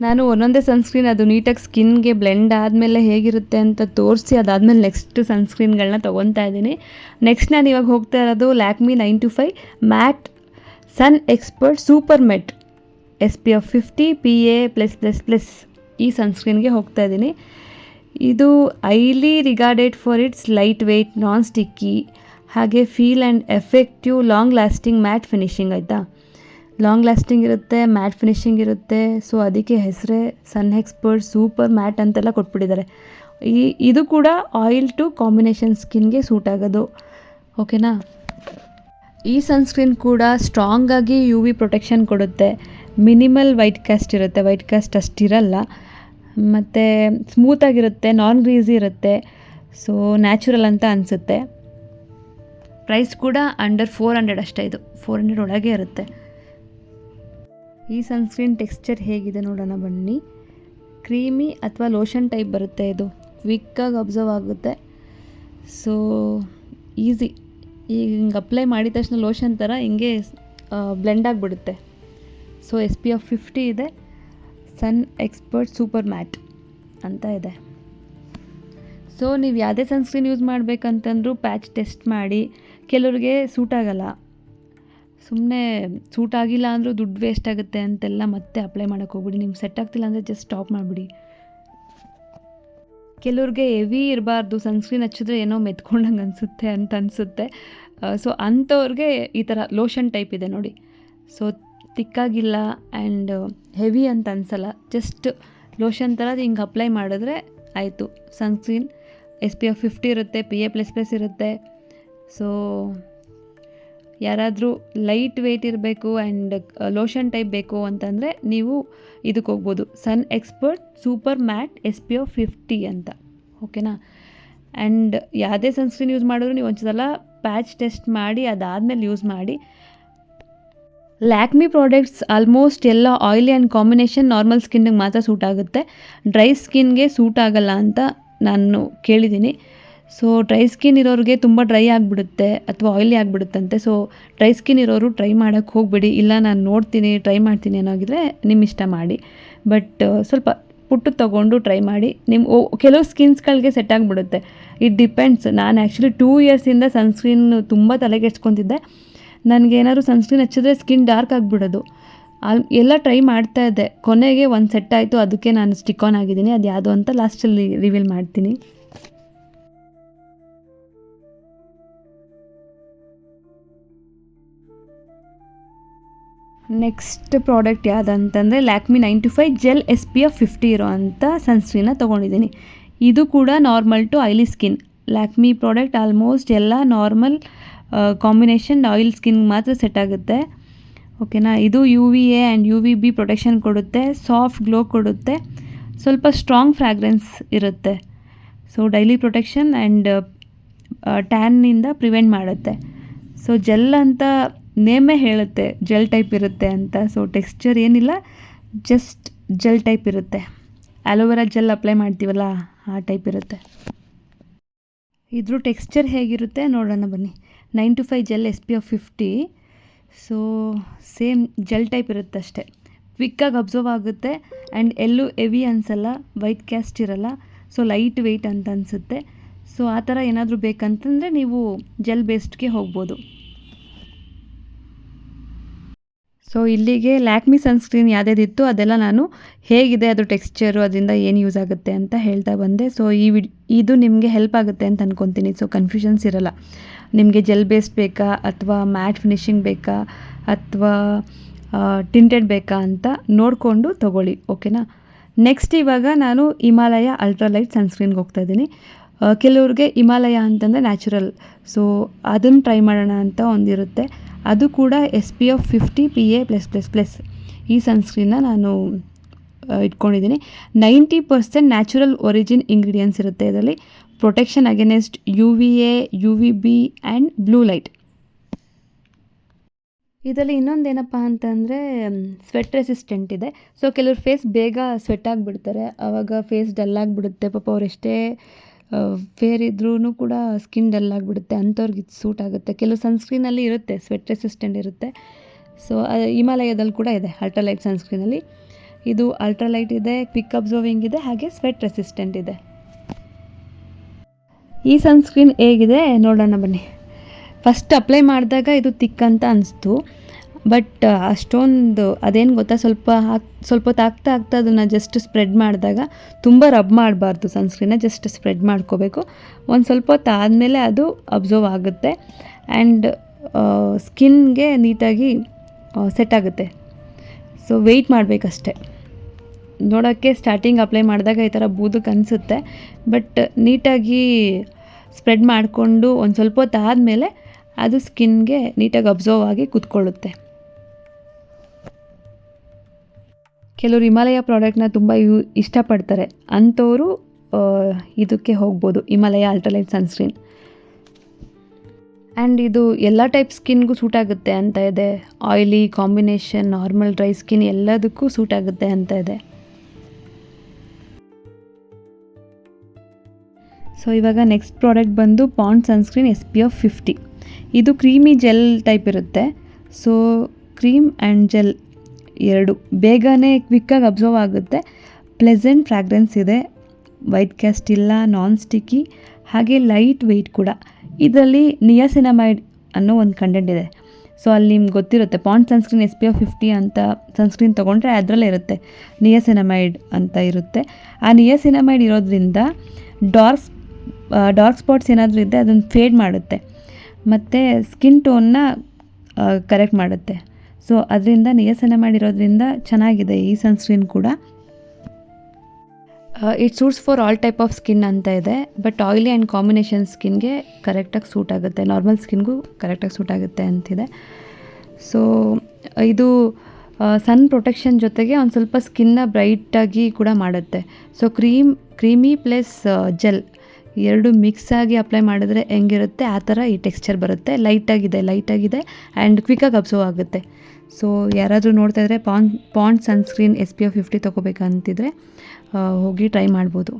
ನಾನು ಒಂದೊಂದೇ ಸನ್ಸ್ಕ್ರೀನ್ ಅದು ನೀಟಾಗಿ ಸ್ಕಿನ್ಗೆ ಬ್ಲೆಂಡ್ ಆದಮೇಲೆ ಹೇಗಿರುತ್ತೆ ಅಂತ ತೋರಿಸಿ ಅದಾದಮೇಲೆ ನೆಕ್ಸ್ಟ್ ಸನ್ಸ್ಕ್ರೀನ್ಗಳನ್ನ ತೊಗೊತಾ ಇದ್ದೀನಿ. ನೆಕ್ಸ್ಟ್ ನಾನು ಇವಾಗ ಹೋಗ್ತಾ ಇರೋದು Lakme 925 matte sun expert super matte SPF 50 PA+++ ಈ ಸನ್ಸ್ಕ್ರೀನ್ಗೆ ಹೋಗ್ತಾ ಇದ್ದೀನಿ. ಇದು highly regarded for its light weight, non sticky, ಹಾಗೆ feel and effective long lasting matte finishing. ಆಯಿತಾ, ಲಾಂಗ್ ಲಾಸ್ಟಿಂಗ್ ಇರುತ್ತೆ, ಮ್ಯಾಟ್ ಫಿನಿಶಿಂಗ್ ಇರುತ್ತೆ. ಸೊ ಅದಕ್ಕೆ ಹೆಸರೇ ಸನ್ ಎಕ್ಸ್ಪರ್ಟ್ ಸೂಪರ್ ಮ್ಯಾಟ್ ಅಂತೆಲ್ಲ ಕೊಟ್ಬಿಟ್ಟಿದ್ದಾರೆ. ಇದು ಕೂಡ ಆಯಿಲ್ ಟು ಕಾಂಬಿನೇಷನ್ ಸ್ಕಿನ್ಗೆ ಸೂಟ್ ಆಗೋದು. ಓಕೆನಾ. ಈ ಸನ್ಸ್ಕ್ರೀನ್ ಕೂಡ ಸ್ಟ್ರಾಂಗಾಗಿ UV ಪ್ರೊಟೆಕ್ಷನ್ ಕೊಡುತ್ತೆ. ಮಿನಿಮಲ್ ವೈಟ್ ಕಾಸ್ಟ್ ಇರುತ್ತೆ, ವೈಟ್ ಕಾಸ್ಟ್ ಅಷ್ಟಿರಲ್ಲ, ಮತ್ತು ಸ್ಮೂತಾಗಿರುತ್ತೆ, ನಾನ್ ಗ್ರೀಸಿ ಇರುತ್ತೆ. ಸೊ ನ್ಯಾಚುರಲ್ ಅಂತ ಅನಿಸುತ್ತೆ. ಪ್ರೈಸ್ ಕೂಡ ಅಂಡರ್ 400 ಅಷ್ಟೇ, ಇದು 400 ಒಳಗೆ ಇರುತ್ತೆ. ಈ ಸನ್ಸ್ಕ್ರೀನ್ ಟೆಕ್ಸ್ಚರ್ ಹೇಗಿದೆ ನೋಡೋಣ ಬನ್ನಿ. ಕ್ರೀಮಿ ಅಥವಾ ಲೋಷನ್ ಟೈಪ್ ಬರುತ್ತೆ, ಇದು ಕ್ವಿಕ್ಕಾಗಿ ಅಬ್ಸರ್ವ್ ಆಗುತ್ತೆ. ಸೊ ಈಸಿ, ಈಗ ಹಿಂಗೆ ಅಪ್ಲೈ ಮಾಡಿದ ತಕ್ಷಣ ಲೋಷನ್ ಥರ ಹಿಂಗೆ ಬ್ಲೆಂಡ್ ಆಗಿಬಿಡುತ್ತೆ. ಸೊ SPF 50 ಇದೆ, ಸನ್ ಎಕ್ಸ್ಪರ್ಟ್ ಸೂಪರ್ ಮ್ಯಾಟ್ ಅಂತ ಇದೆ. ಸೊ ನೀವು ಯಾವುದೇ ಸನ್ಸ್ಕ್ರೀನ್ ಯೂಸ್ ಮಾಡಬೇಕಂತಂದ್ರೂ ಪ್ಯಾಚ್ ಟೆಸ್ಟ್ ಮಾಡಿ. ಕೆಲವ್ರಿಗೆ ಸೂಟ್ ಆಗಲ್ಲ, ಸುಮ್ಮನೆ ಸೂಟ್ ಆಗಿಲ್ಲ ಅಂದರೂ ದುಡ್ಡು ವೇಸ್ಟ್ ಆಗುತ್ತೆ ಅಂತೆಲ್ಲ ಮತ್ತೆ ಅಪ್ಲೈ ಮಾಡೋಕ್ಕೆ ಹೋಗ್ಬಿಡಿ. ನಿಮ್ಗೆ ಸೆಟ್ ಆಗ್ತಿಲ್ಲ ಅಂದರೆ ಜಸ್ಟ್ ಸ್ಟಾಪ್ ಮಾಡಿಬಿಡಿ. ಕೆಲವ್ರಿಗೆ ಹೆವಿ ಇರಬಾರ್ದು, ಸನ್ಸ್ಕ್ರೀನ್ ಹಚ್ಚಿದ್ರೆ ಏನೋ ಮೆತ್ಕೊಂಡಂಗೆ ಅನಿಸುತ್ತೆ. ಸೊ ಅಂಥವ್ರಿಗೆ ಈ ಥರ ಲೋಷನ್ ಟೈಪ್ ಇದೆ ನೋಡಿ. ಸೊ ತಿಕ್ಕಾಗಿಲ್ಲ ಆ್ಯಂಡ್ ಹೆವಿ ಅಂತ ಅನಿಸಲ್ಲ, ಜಸ್ಟ್ ಲೋಷನ್ ಥರ ಹಿಂಗೆ ಅಪ್ಲೈ ಮಾಡಿದ್ರೆ ಆಯಿತು. ಸನ್ಸ್ಕ್ರೀನ್ SPF 50 ಇರುತ್ತೆ, PA++ ಇರುತ್ತೆ. ಸೊ ಯಾರಾದರೂ ಲೈಟ್ ವೆಯ್ಟ್ ಇರಬೇಕು ಆ್ಯಂಡ್ ಲೋಷನ್ ಟೈಪ್ ಬೇಕು ಅಂತಂದರೆ ನೀವು ಇದಕ್ಕೆ ಹೋಗ್ಬೋದು, ಸನ್ ಎಕ್ಸ್ಪರ್ಟ್ ಸೂಪರ್ ಮ್ಯಾಟ್ SPF 50 ಅಂತ. ಓಕೆನಾ. ಆ್ಯಂಡ್ ಯಾವುದೇ ಸನ್ಸ್ಕ್ರೀನ್ ಯೂಸ್ ಮಾಡಿದ್ರು ನೀವು ಒಂದು ಸಲ ಪ್ಯಾಚ್ ಟೆಸ್ಟ್ ಮಾಡಿ ಅದಾದಮೇಲೆ ಯೂಸ್ ಮಾಡಿ. ಲ್ಯಾಕ್ಮಿ ಪ್ರಾಡಕ್ಟ್ಸ್ ಆಲ್ಮೋಸ್ಟ್ ಎಲ್ಲ ಆಯಿಲಿ ಆ್ಯಂಡ್ ಕಾಂಬಿನೇಷನ್ ನಾರ್ಮಲ್ ಸ್ಕಿನ್ನಿಗೆ ಮಾತ್ರ ಸೂಟ್ ಆಗುತ್ತೆ, ಡ್ರೈ ಸ್ಕಿನ್ಗೆ ಸೂಟ್ ಆಗಲ್ಲ ಅಂತ ನಾನು ಕೇಳಿದ್ದೀನಿ. ಸೊ ಡ್ರೈ ಸ್ಕಿನ್ ಇರೋರಿಗೆ ತುಂಬ ಡ್ರೈ ಆಗಿಬಿಡುತ್ತೆ ಅಥವಾ ಆಯಿಲಿ ಆಗಿಬಿಡುತ್ತಂತೆ. ಸೊ ಡ್ರೈ ಸ್ಕಿನ್ ಇರೋರು ಟ್ರೈ ಮಾಡೋಕ್ಕೆ ಹೋಗಬೇಡಿ. ಇಲ್ಲ ನಾನು ನೋಡ್ತೀನಿ ಟ್ರೈ ಮಾಡ್ತೀನಿ ಅನ್ನೋಗಿದ್ರೆ ನಿಮ್ಮ ಇಷ್ಟ ಮಾಡಿ. ಬಟ್ ಸ್ವಲ್ಪ ಪುಟ್ಟು ತೊಗೊಂಡು ಟ್ರೈ ಮಾಡಿ. ಕೆಲವು ಸ್ಕಿನ್ಸ್ಗಳಿಗೆ ಸೆಟ್ ಆಗಿಬಿಡುತ್ತೆ, ಇಟ್ ಡಿಪೆಂಡ್ಸ್. ನಾನು ಆ್ಯಕ್ಚುಲಿ 2 ಇಯರ್ಸಿಂದ ಸನ್ಸ್ಕ್ರೀನ್ ತುಂಬ ತಲೆಗೆಡ್ಸ್ಕೊತಿದ್ದೆ. ನನಗೇನಾದ್ರು ಸನ್ಸ್ಕ್ರೀನ್ ಹಚ್ಚಿದ್ರೆ ಸ್ಕಿನ್ ಡಾರ್ಕ್ ಆಗಿಬಿಡೋದು. ಎಲ್ಲ ಟ್ರೈ ಮಾಡ್ತಾ ಇದ್ದೆ, ಕೊನೆಗೆ ಒಂದು ಸೆಟ್ ಆಯಿತು, ಅದಕ್ಕೆ ನಾನು ಸ್ಟಿಕ್ ಆನ್ ಆಗಿದ್ದೀನಿ. ಅದು ಯಾವುದು ಅಂತ ಲಾಸ್ಟಲ್ಲಿ ರಿವೀಲ್ ಮಾಡ್ತೀನಿ. ನೆಕ್ಸ್ಟ್ ಪ್ರಾಡಕ್ಟ್ ಯಾವುದಂತಂದರೆ ಲ್ಯಾಕ್ಮಿ 925 ಜೆಲ್ SPF 50 ಇರೋ ಅಂಥ ಸನ್ಸ್ಕ್ರೀನ ತೊಗೊಂಡಿದ್ದೀನಿ. ಇದು ಕೂಡ normal to oily skin. Lakme product almost ಎಲ್ಲ ನಾರ್ಮಲ್ ಕಾಂಬಿನೇಷನ್ ಆಯಿಲ್ ಸ್ಕಿನ್ಗೆ ಮಾತ್ರ ಸೆಟ್ ಆಗುತ್ತೆ. ಓಕೆನಾ. ಇದು UVA ಆ್ಯಂಡ್ UVB ಪ್ರೊಟೆಕ್ಷನ್ ಕೊಡುತ್ತೆ, ಸಾಫ್ಟ್ ಗ್ಲೋ ಕೊಡುತ್ತೆ, ಸ್ವಲ್ಪ ಸ್ಟ್ರಾಂಗ್ ಫ್ರ್ಯಾಗ್ರೆನ್ಸ್ ಇರುತ್ತೆ. ಸೊ ಡೈಲಿ ಪ್ರೊಟೆಕ್ಷನ್ ಆ್ಯಂಡ್ ಟ್ಯಾನ್ನಿಂದ ಪ್ರಿವೆಂಟ್ ಮಾಡುತ್ತೆ. ಸೊ ಜೆಲ್ ಅಂತ ನೇಮೇ ಹೇಳುತ್ತೆ ಜೆಲ್ ಟೈಪ್ ಇರುತ್ತೆ ಅಂತ. ಸೊ ಟೆಕ್ಸ್ಚರ್ ಏನಿಲ್ಲ, ಜಸ್ಟ್ ಜೆಲ್ ಟೈಪ್ ಇರುತ್ತೆ. ಆಲೋವೆರಾ ಜೆಲ್ ಅಪ್ಲೈ ಮಾಡ್ತೀವಲ್ಲ ಆ ಟೈಪ್ ಇರುತ್ತೆ. ಇದ್ರ ಟೆಕ್ಸ್ಚರ್ ಹೇಗಿರುತ್ತೆ ನೋಡೋಣ ಬನ್ನಿ. 925 gel SPF 50. So same gel type ಇರುತ್ತೆ ಅಷ್ಟೇ. ಕ್ವಿಕ್ಕಾಗಿ ಅಬ್ಸರ್ವ್ ಆಗುತ್ತೆ ಆ್ಯಂಡ್ ಎಲ್ಲೂ ಹೆವಿ ಅನಿಸಲ್ಲ, ವೈಟ್ ಕ್ಯಾಸ್ಟ್ ಇರಲ್ಲ. ಸೊ ಲೈಟ್ ವೆಯ್ಟ್ ಅಂತ ಅನಿಸುತ್ತೆ. ಸೊ ಆ ಥರ ಏನಾದರೂ ಬೇಕಂತಂದರೆ ನೀವು ಜೆಲ್ ಬೇಸ್ಡ್ಗೆ ಹೋಗ್ಬೋದು. ಸೊ ಇಲ್ಲಿಗೆ ಲ್ಯಾಕ್ಮಿ ಸನ್ಸ್ಕ್ರೀನ್ ಯಾವುದಿತ್ತು ಅದೆಲ್ಲ ನಾನು ಹೇಗಿದೆ ಅದು ಟೆಕ್ಸ್ಚರು, ಅದರಿಂದ ಏನು ಯೂಸ್ ಆಗುತ್ತೆ ಅಂತ ಹೇಳ್ತಾ ಬಂದೆ. ಸೊ ಇದು ನಿಮಗೆ ಹೆಲ್ಪ್ ಆಗುತ್ತೆ ಅಂತ ಅಂದ್ಕೊತೀನಿ. ಸೊ ಕನ್ಫ್ಯೂಷನ್ಸ್ ಇರಲ್ಲ. ನಿಮಗೆ ಜೆಲ್ ಬೇಸ್ಡ್ ಬೇಕಾ ಅಥವಾ ಮ್ಯಾಟ್ ಫಿನಿಶಿಂಗ್ ಬೇಕಾ ಅಥವಾ ಟಿಂಟೆಡ್ ಬೇಕಾ ಅಂತ ನೋಡಿಕೊಂಡು ತೊಗೊಳ್ಳಿ, ಓಕೆನಾ. ನೆಕ್ಸ್ಟ್ ಇವಾಗ ನಾನು ಹಿಮಾಲಯ ಅಲ್ಟ್ರಾಲೈಟ್ ಸನ್ಸ್ಕ್ರೀನ್ಗೆ ಹೋಗ್ತಾ ಇದ್ದೀನಿ. ಕೆಲವ್ರಿಗೆ ಹಿಮಾಲಯ ಅಂತಂದರೆ ನ್ಯಾಚುರಲ್, ಸೊ ಅದನ್ನು ಟ್ರೈ ಮಾಡೋಣ ಅಂತ ಒಂದಿರುತ್ತೆ. ಅದು ಕೂಡ SPF 50 PA+++. ಈ ಸನ್ಸ್ಕ್ರೀನ್ನ ನಾನು ಇಟ್ಕೊಂಡಿದ್ದೀನಿ. 90% ನ್ಯಾಚುರಲ್ ಒರಿಜಿನ್ ಇಂಗ್ರೀಡಿಯೆಂಟ್ಸ್ ಇರುತ್ತೆ ಇದರಲ್ಲಿ. Protection against UVA, UVB and blue light. ಇದರಲ್ಲಿ ಇನ್ನೊಂದೇನಪ್ಪ ಅಂತಂದರೆ ಸ್ವೆಟ್ ರೆಸಿಸ್ಟೆಂಟ್ ಇದೆ. ಸೊ ಕೆಲವ್ರ ಫೇಸ್ ಬೇಗ ಸ್ವೆಟ್ ಆಗಿಬಿಡ್ತಾರೆ, ಆವಾಗ ಫೇಸ್ ಡಲ್ ಆಗಿಬಿಡುತ್ತೆ. ಪಾಪ ಅವ್ರು ಎಷ್ಟೇ ಫೇರ್ ಇದ್ರೂ ಕೂಡ ಸ್ಕಿನ್ ಡಲ್ ಆಗಿಬಿಡುತ್ತೆ. ಅಂಥವ್ರಿಗೆ ಇದು ಸೂಟ್ ಆಗುತ್ತೆ. ಕೆಲವು ಸನ್ಸ್ಕ್ರೀನಲ್ಲಿ ಇರುತ್ತೆ ಸ್ವೆಟ್ ರೆಸಿಸ್ಟೆಂಟ್ ಇರುತ್ತೆ. ಸೊ ಹಿಮಾಲಯದಲ್ಲಿ ಕೂಡ ಇದೆ ಅಲ್ಟ್ರಾಲೈಟ್ ಸನ್ಸ್ಕ್ರೀನಲ್ಲಿ. ಇದು ಅಲ್ಟ್ರಾಲೈಟ್ ಇದೆ, ಕ್ವಿಕ್ ಅಬ್ಸರ್ವಿಂಗ್ ಇದೆ, ಹಾಗೆ ಸ್ವೆಟ್ ರೆಸಿಸ್ಟೆಂಟ್ ಇದೆ. ಈ ಸನ್ಸ್ಕ್ರೀನ್ ಹೇಗಿದೆ ನೋಡೋಣ ಬನ್ನಿ. ಫಸ್ಟ್ ಅಪ್ಲೈ ಮಾಡಿದಾಗ ಇದು ತಿಕ್ ಅಂತ ಅನಿಸ್ತು, ಬಟ್ ಅಷ್ಟೊಂದು ಅದೇನು ಗೊತ್ತಾ, ಸ್ವಲ್ಪ ಹೊತ್ತು ಆಗ್ತಾ ಅದನ್ನು ಜಸ್ಟ್ ಸ್ಪ್ರೆಡ್ ಮಾಡಿದಾಗ, ತುಂಬ ರಬ್ ಮಾಡಬಾರ್ದು ಸನ್ಸ್ಕ್ರೀನ್ನ, ಜಸ್ಟ್ ಸ್ಪ್ರೆಡ್ ಮಾಡ್ಕೋಬೇಕು. ಒಂದು ಸ್ವಲ್ಪ ಹೊತ್ತು ಆದಮೇಲೆ ಅದು ಅಬ್ಸರ್ವ್ ಆಗುತ್ತೆ ಆ್ಯಂಡ್ ಸ್ಕಿನ್ಗೆ ನೀಟಾಗಿ ಸೆಟ್ ಆಗುತ್ತೆ. ಸೊ ವೆಯ್ಟ್ ಮಾಡಬೇಕಷ್ಟೆ. ನೋಡೋಕ್ಕೆ ಸ್ಟಾರ್ಟಿಂಗ್ ಅಪ್ಲೈ ಮಾಡಿದಾಗ ಈ ಥರ ಬೂದಕ್ಕೆ ಅನಿಸುತ್ತೆ, ಬಟ್ ನೀಟಾಗಿ ಸ್ಪ್ರೆಡ್ ಮಾಡಿಕೊಂಡು ಒಂದು ಸ್ವಲ್ಪ ಹೊತ್ತು ಆದಮೇಲೆ ಅದು ಸ್ಕಿನ್ಗೆ ನೀಟಾಗಿ ಅಬ್ಸರ್ವ್ ಆಗಿ ಕೂತ್ಕೊಳ್ಳುತ್ತೆ. ಕೆಲವರು ಹಿಮಾಲಯ ಪ್ರಾಡಕ್ಟ್ನ ತುಂಬ ಇಷ್ಟಪಡ್ತಾರೆ, ಅಂಥವರು ಇದಕ್ಕೆ ಹೋಗ್ಬೋದು, ಹಿಮಾಲಯ ಅಲ್ಟ್ರಾಲೈಟ್ ಸನ್ಸ್ಕ್ರೀನ್. ಆ್ಯಂಡ್ ಇದು ಎಲ್ಲ ಟೈಪ್ ಸ್ಕಿನ್ಗೂ ಸೂಟ್ ಆಗುತ್ತೆ ಅಂತ ಇದೆ. Oily, combination, normal, dry skin ಎಲ್ಲದಕ್ಕೂ ಸೂಟ್ ಆಗುತ್ತೆ ಅಂತ ಇದೆ. ಸೊ ಇವಾಗ ನೆಕ್ಸ್ಟ್ ಪ್ರಾಡಕ್ಟ್ ಬಂದು ಪಾಂಡ್ಸ್ ಸನ್ಸ್ಕ್ರೀನ್ SPF 50. ಇದು ಕ್ರೀಮಿ ಜೆಲ್ ಟೈಪ್ ಇರುತ್ತೆ. ಸೊ ಕ್ರೀಮ್ ಆ್ಯಂಡ್ ಜೆಲ್ ಎರಡು ಬೇಗನೆ ಕ್ವಿಕ್ಕಾಗಿ ಅಬ್ಸರ್ವ್ ಆಗುತ್ತೆ. ಪ್ಲೆಸೆಂಟ್ ಫ್ರ್ಯಾಗ್ರೆನ್ಸ್ ಇದೆ, ವೈಟ್ ಕ್ಯಾಸ್ಟ್ ಇಲ್ಲ, ನಾನ್ ಸ್ಟಿಕ್ಕಿ, ಹಾಗೆ ಲೈಟ್ ವೆಯ್ಟ್ ಕೂಡ. ಇದರಲ್ಲಿ ನಿಯಾಸಿನಮೈಡ್ ಅನ್ನೋ ಒಂದು ಕಂಟೆಂಟ್ ಇದೆ. ಸೊ ಅಲ್ಲಿ ನಿಮ್ಗೆ ಗೊತ್ತಿರುತ್ತೆ, ಪಾಂಡ್ಸ್ ಸನ್ಸ್ಕ್ರೀನ್ SPF 50 ಅಂತ ಸನ್ಸ್ಕ್ರೀನ್ ತೊಗೊಂಡ್ರೆ ಅದರಲ್ಲೇ ಇರುತ್ತೆ ನಿಯಾಸಿನಮೈಡ್ ಅಂತ ಇರುತ್ತೆ. ಆ ನಿಯಾಸಿನಮೈಡ್ ಇರೋದ್ರಿಂದ ಡಾರ್ಕ್ ಸ್ಪಾಟ್ಸ್ ಏನಾದರೂ ಇದ್ದರೆ ಅದನ್ನು ಫೇಡ್ ಮಾಡುತ್ತೆ ಮತ್ತು ಸ್ಕಿನ್ ಟೋನ್ನ ಕರೆಕ್ಟ್ ಮಾಡುತ್ತೆ. ಸೊ ಅದರಿಂದ ನಿಯಾಸಿನಮೈಡ್ ಇರೋದ್ರಿಂದ ಚೆನ್ನಾಗಿದೆ ಈ ಸನ್ಸ್ಕ್ರೀನ್ ಕೂಡ. It suits for all type of skin ಅಂತ ಇದೆ, ಬಟ್ ಆಯಿಲಿ ಆ್ಯಂಡ್ ಕಾಂಬಿನೇಷನ್ ಸ್ಕಿನ್ಗೆ ಕರೆಕ್ಟಾಗಿ ಸೂಟ್ ಆಗುತ್ತೆ, ನಾರ್ಮಲ್ ಸ್ಕಿನ್ಗೂ ಕರೆಕ್ಟಾಗಿ ಸೂಟ್ ಆಗುತ್ತೆ ಅಂತಿದೆ. ಸೊ ಇದು ಸನ್ ಪ್ರೊಟೆಕ್ಷನ್ ಜೊತೆಗೆ ಒಂದು ಸ್ವಲ್ಪ ಸ್ಕಿನ್ನ ಬ್ರೈಟಾಗಿ ಕೂಡ ಮಾಡುತ್ತೆ. ಸೊ ಕ್ರೀಮಿ ಪ್ಲಸ್ ಜೆಲ್ ಎರಡು ಮಿಕ್ಸ್ ಆಗಿ ಅಪ್ಲೈ ಮಾಡಿದ್ರೆ ಹೆಂಗಿರುತ್ತೆ ಆ ಥರ ಈ ಟೆಕ್ಸ್ಚರ್ ಬರುತ್ತೆ. ಲೈಟಾಗಿದೆ ಆ್ಯಂಡ್ ಕ್ವಿಕ್ಕಾಗಿ ಅಬ್ಸರ್ವ್ ಆಗುತ್ತೆ. ಸೊ ಯಾರಾದರೂ ನೋಡ್ತಾ ಇದ್ದರೆ ಪಾಂಡ್ಸ್ ಸನ್ಸ್ಕ್ರೀನ್ SPF 50 ತೊಗೋಬೇಕಂತಿದ್ರೆ ಹೋಗಿ ಟ್ರೈ ಮಾಡ್ಬೋದು.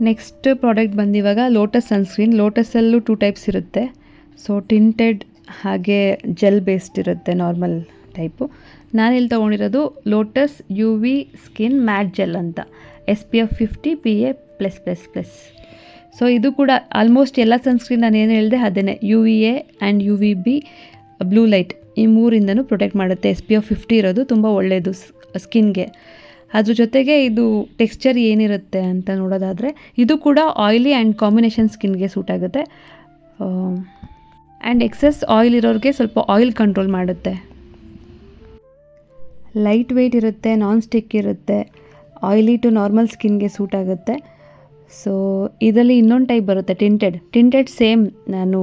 ನೆಕ್ಸ್ಟ್ ಪ್ರಾಡಕ್ಟ್ ಬಂದಿವಾಗ ಲೋಟಸ್ ಸನ್ಸ್ಕ್ರೀನ್. ಲೋಟಸಲ್ಲೂ 2 ಟೈಪ್ಸ್ ಇರುತ್ತೆ. ಸೊ ಟಿಂಟೆಡ್ ಹಾಗೆ ಜೆಲ್ ಬೇಸ್ಡ್ ಇರುತ್ತೆ, ನಾರ್ಮಲ್ ಟೈಪು. ನಾನಿಲ್ಲಿ ತೊಗೊಂಡಿರೋದು Lotus UV skin matte gel ಅಂತ, SPF 50 PA+++. ಸೊ ಇದು ಕೂಡ ಆಲ್ಮೋಸ್ಟ್ ಎಲ್ಲ ಸನ್ಸ್ಕ್ರೀನ್ ನಾನು ಏನು ಹೇಳಿದೆ ಅದೇ, UVA and UVB, blue light, ಈ ಮೂರಿಂದನೂ ಪ್ರೊಟೆಕ್ಟ್ ಮಾಡುತ್ತೆ. SPF 50 ಇರೋದು ತುಂಬ ಒಳ್ಳೆಯದು ಸ್ಕಿನ್ಗೆ. ಅದ್ರ ಜೊತೆಗೆ ಇದು ಟೆಕ್ಸ್ಚರ್ ಏನಿರುತ್ತೆ ಅಂತ ನೋಡೋದಾದರೆ ಇದು ಕೂಡ ಆಯಿಲಿ ಆ್ಯಂಡ್ ಕಾಂಬಿನೇಷನ್ ಸ್ಕಿನ್ಗೆ ಸೂಟ್ ಆಗುತ್ತೆ. ಆ್ಯಂಡ್ ಎಕ್ಸೆಸ್ ಆಯಿಲ್ ಇರೋರಿಗೆ ಸ್ವಲ್ಪ ಆಯಿಲ್ ಕಂಟ್ರೋಲ್ ಮಾಡುತ್ತೆ. ಲೈಟ್ ವೆಯ್ಟ್ ಇರುತ್ತೆ, ನಾನ್ ಸ್ಟಿಕ್ ಇರುತ್ತೆ, ಆಯಿಲಿ ಟು ನಾರ್ಮಲ್ ಸ್ಕಿನ್ಗೆ ಸೂಟ್ ಆಗುತ್ತೆ. ಸೊ ಇದರಲ್ಲಿ ಇನ್ನೊಂದು ಟೈಪ್ ಬರುತ್ತೆ ಟಿಂಟೆಡ್ ಸೇಮ್ ನಾನು